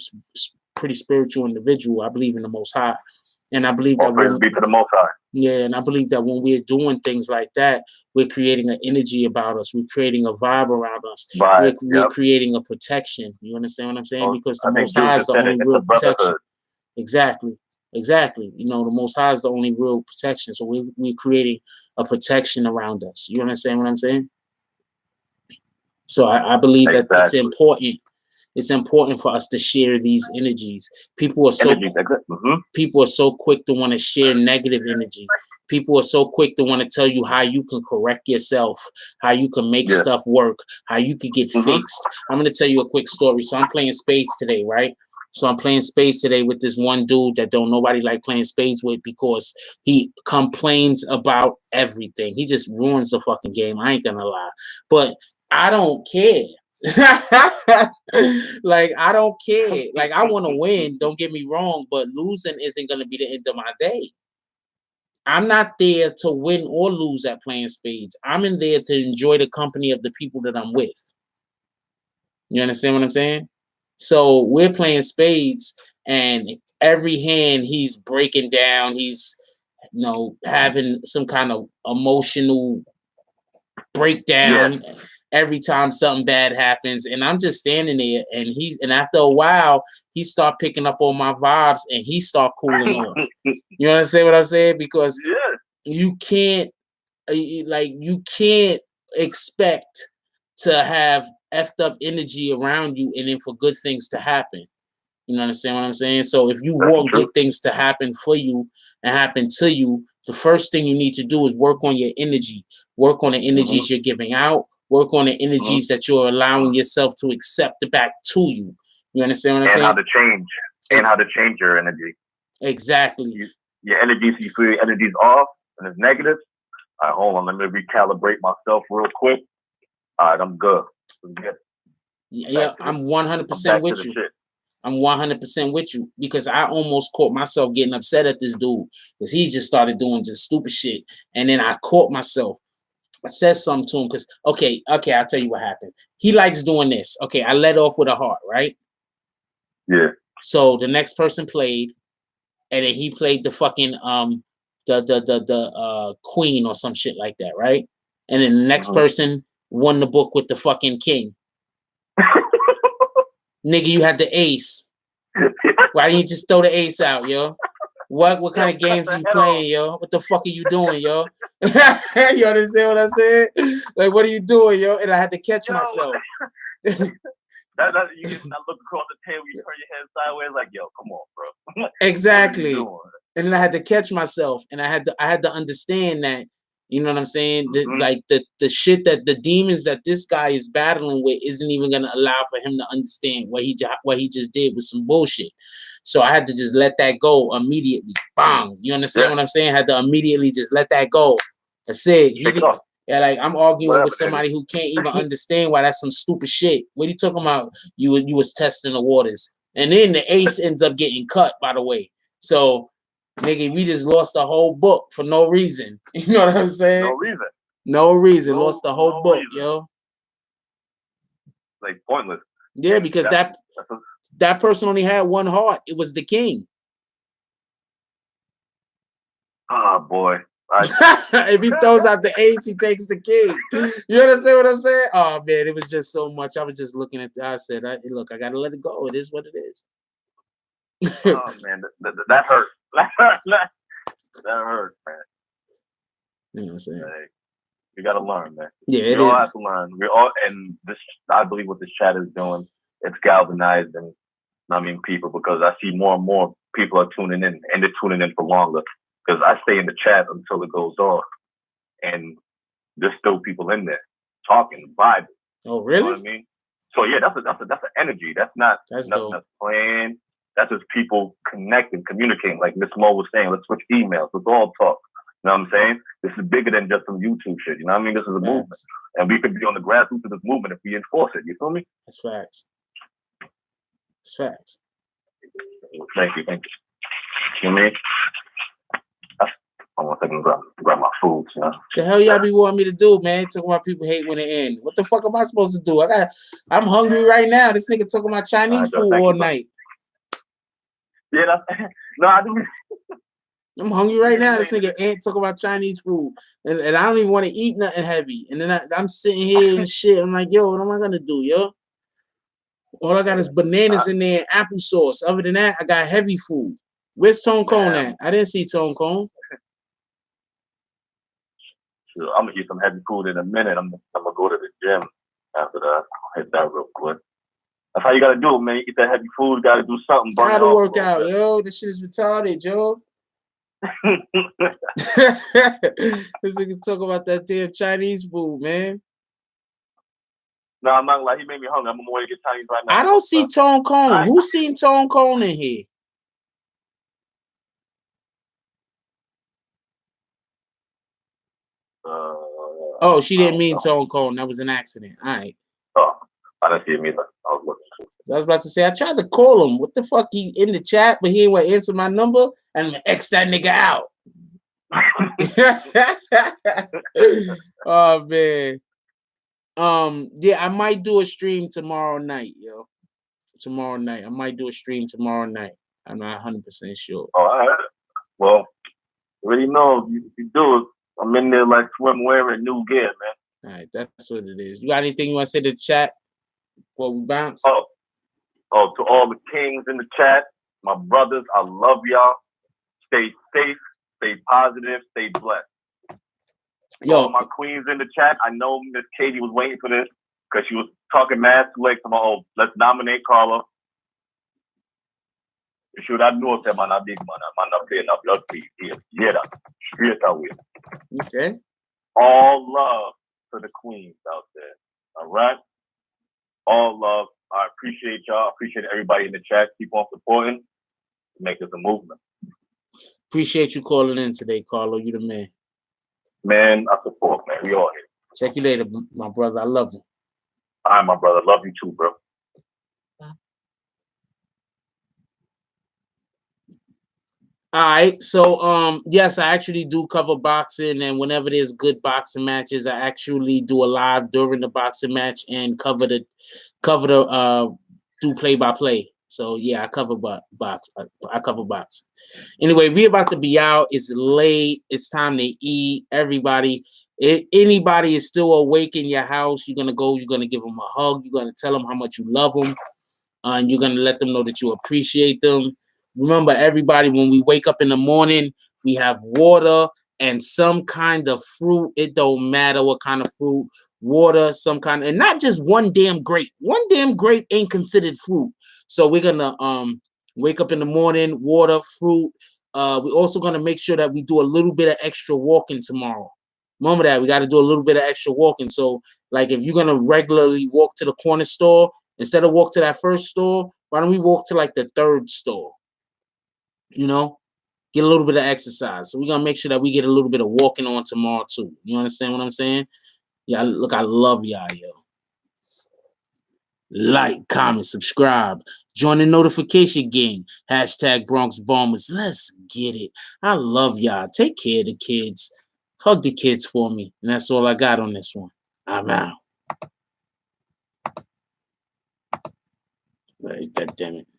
pretty spiritual individual. I believe in the Most High, and I believe that praise be to the Most High. Yeah, and I believe that when we're doing things like that, we're creating an energy about us. We're creating a vibe around us. We're creating a protection. You understand what I'm saying? Because the Most High is the only real protection. Exactly. You know, the Most High is the only real protection. So we're creating a protection around us. You understand what I'm saying? So I believe that it's important. It's important for us to share these energies. People are so quick to want to share negative energy. People are so quick to want to tell you how you can correct yourself, how you can make stuff work, how you can get fixed. I'm going to tell you a quick story. So I'm playing spades today, right? So I'm playing spades today with this one dude that don't nobody like playing spades with because he complains about everything. He just ruins the fucking game. I ain't gonna lie. But I don't care. Like, I don't care. Like, I want to win, don't get me wrong, but losing isn't going to be the end of my day. I'm not there to win or lose at playing spades. I'm in there to enjoy the company of the people that I'm with. You understand what I'm saying? So we're playing spades, and every hand he's breaking down. He's, you know, having some kind of emotional breakdown every time something bad happens. And I'm just standing there, and after a while, he start picking up on my vibes, and he start cooling off. You understand what I'm saying? Because you can't expect to have effed up energy around you and then for good things to happen. You understand what I'm saying? So if you want good things to happen for you and happen to you, the first thing you need to do is work on your energy, work on the energies you're giving out, work on the energies that you're allowing yourself to accept back to you. You understand what I'm saying? And how to change your energy. Exactly. Your energy, so you feel your energy's off and it's negative. All right, hold on, let me recalibrate myself real quick. All right, I'm good. Yeah, I'm 100% with you. I'm 100% with you because I almost caught myself getting upset at this dude because he just started doing just stupid shit. And then I caught myself. I said something to him because, okay, I'll tell you what happened. He likes doing this. Okay, I let off with a heart, right? Yeah. So the next person played, and then he played the fucking the queen or some shit like that, right? And then the next person won the book with the fucking king. Nigga, you had the ace. Why didn't you just throw the ace out, yo? What kind of games are you playing, yo? What the fuck are you doing, yo? You understand what I'm saying? Like, what are you doing, yo? And I had to catch myself. You just not look across the table, you turn your head sideways, like, yo, come on, bro. Exactly. And then I had to catch myself, and I had to understand that, you know what I'm saying? Like the shit that the demons that this guy is battling with isn't even gonna allow for him to understand what he just did with some bullshit. So I had to just let that go immediately. Bang. You understand what I'm saying? I had to immediately just let that go. That's it. Yeah, like I'm arguing with somebody who can't even understand why that's some stupid shit. What are you talking about? You was testing the waters. And then the ace ends up getting cut, by the way. So, nigga, we just lost the whole book for no reason. You know what I'm saying? No reason. No reason. Lost the whole book, reason. yo. Like pointless. Yeah, because that person only had one heart. It was the king. Oh boy. If he throws out the ace, he takes the king. You understand what I'm saying? Oh man, it was just so much. I was just looking at that. I said, look, I gotta let it go. It is what it is. Oh man, that hurt. That hurt, man. You know what I'm saying? Hey, we gotta learn, man. Yeah, we all have to learn. We all, and this, I believe, what this chat is doing, it's galvanizing. I mean, people, because I see more and more people are tuning in, and they're tuning in for longer. Because I stay in the chat until it goes off, and there's still people in there talking, vibing. Oh, really? You know what I mean? So yeah, that's an energy. That's not nothing that's planned. That's just people connecting, communicating. Like Miss Mo was saying, let's switch emails. Let's all talk. You know what I'm saying? This is bigger than just some YouTube shit. You know what I mean? This is a movement, and we could be on the grassroots of this movement if we enforce it. You feel me? That's facts. That's facts. Thank you. You know what I mean? I want to grab my food, you know? The hell y'all be wanting me to do, man? Talking about people hate when it ends. What the fuck am I supposed to do? I'm hungry right now. This nigga talking about Chinese food all night. Yeah, no, I do. I'm hungry right now. This nigga ain't talking about Chinese food, and I don't even want to eat nothing heavy. And then I'm sitting here and shit. I'm like, yo, what am I gonna do, yo? All I got is bananas in there and applesauce. Other than that, I got heavy food. Where's Tone Cone at? I didn't see Tone Cone. I'm gonna eat some heavy food in a minute. I'm gonna go to the gym after that. I'll hit that real quick. That's how you gotta do it, man. You eat that heavy food, you gotta do something. Gotta work out, yo. This shit is retarded, yo. This nigga talk about that damn Chinese food, man. No, I'm not like he made me hungry. I'm gonna wait to get Chinese right now. I don't see Tone Cone. Who's seen Tone Cone in here? Oh, she didn't mean Tone Cone. That was an accident. All right. Oh, I didn't see him either. I was looking. I was about to say, I tried to call him. What the fuck? He in the chat, but he ain't want to answer my number, and I'm gonna X that nigga out. Oh man. Yeah, I might do a stream tomorrow night, yo. Tomorrow night. I might do a stream tomorrow night. I'm not 100% sure. Oh, all right. Well, you already know if you do it, I'm in there like swimwear and new gear, man. All right, that's what it is. You got anything you want to say to the chat before we bounce? Oh, to all the kings in the chat, my brothers, I love y'all. Stay safe, stay positive, stay blessed. Yo, all my queens in the chat, I know Miss Katie was waiting for this because she was talking mad too late. Oh, let's nominate Carla. Should I know that man? I big man. Man, I play enough blood for you. Yeah, straight away. Okay. All love for the queens out there. All right. All love. I appreciate y'all. Appreciate everybody in the chat. Keep on supporting. Make this a movement. Appreciate you calling in today, Carlo. You the man. Man, I support, man. We all here. Check you later, my brother. I love you. All right, my brother. Love you too, bro. All right, so yes, I actually do cover boxing, and whenever there's good boxing matches, I actually do a live during the boxing match and cover the do play-by-play. So yeah, I cover box. I cover boxing. Anyway, we about to be out. It's late. It's time to eat. Everybody, if anybody is still awake in your house, you're gonna go. You're gonna give them a hug. You're gonna tell them how much you love them, and you're gonna let them know that you appreciate them. Remember, everybody, when we wake up in the morning, we have water and some kind of fruit. It don't matter what kind of fruit. Water, some kind of, and not just one damn grape. One damn grape ain't considered fruit. So we're gonna wake up in the morning, water, fruit. We're also gonna make sure that we do a little bit of extra walking tomorrow. Remember that we got to do a little bit of extra walking. So, like, if you're gonna regularly walk to the corner store, instead of walk to that first store, why don't we walk to like the third store? You know, get a little bit of exercise. So we're gonna make sure that we get a little bit of walking on tomorrow too. You understand what I'm saying? Yeah, look, I love y'all, yo. Like, comment, subscribe, join the notification gang. Hashtag Bronx Bombers. Let's get it. I love y'all. Take care of the kids. Hug the kids for me. And that's all I got on this one. I'm out. God damn it.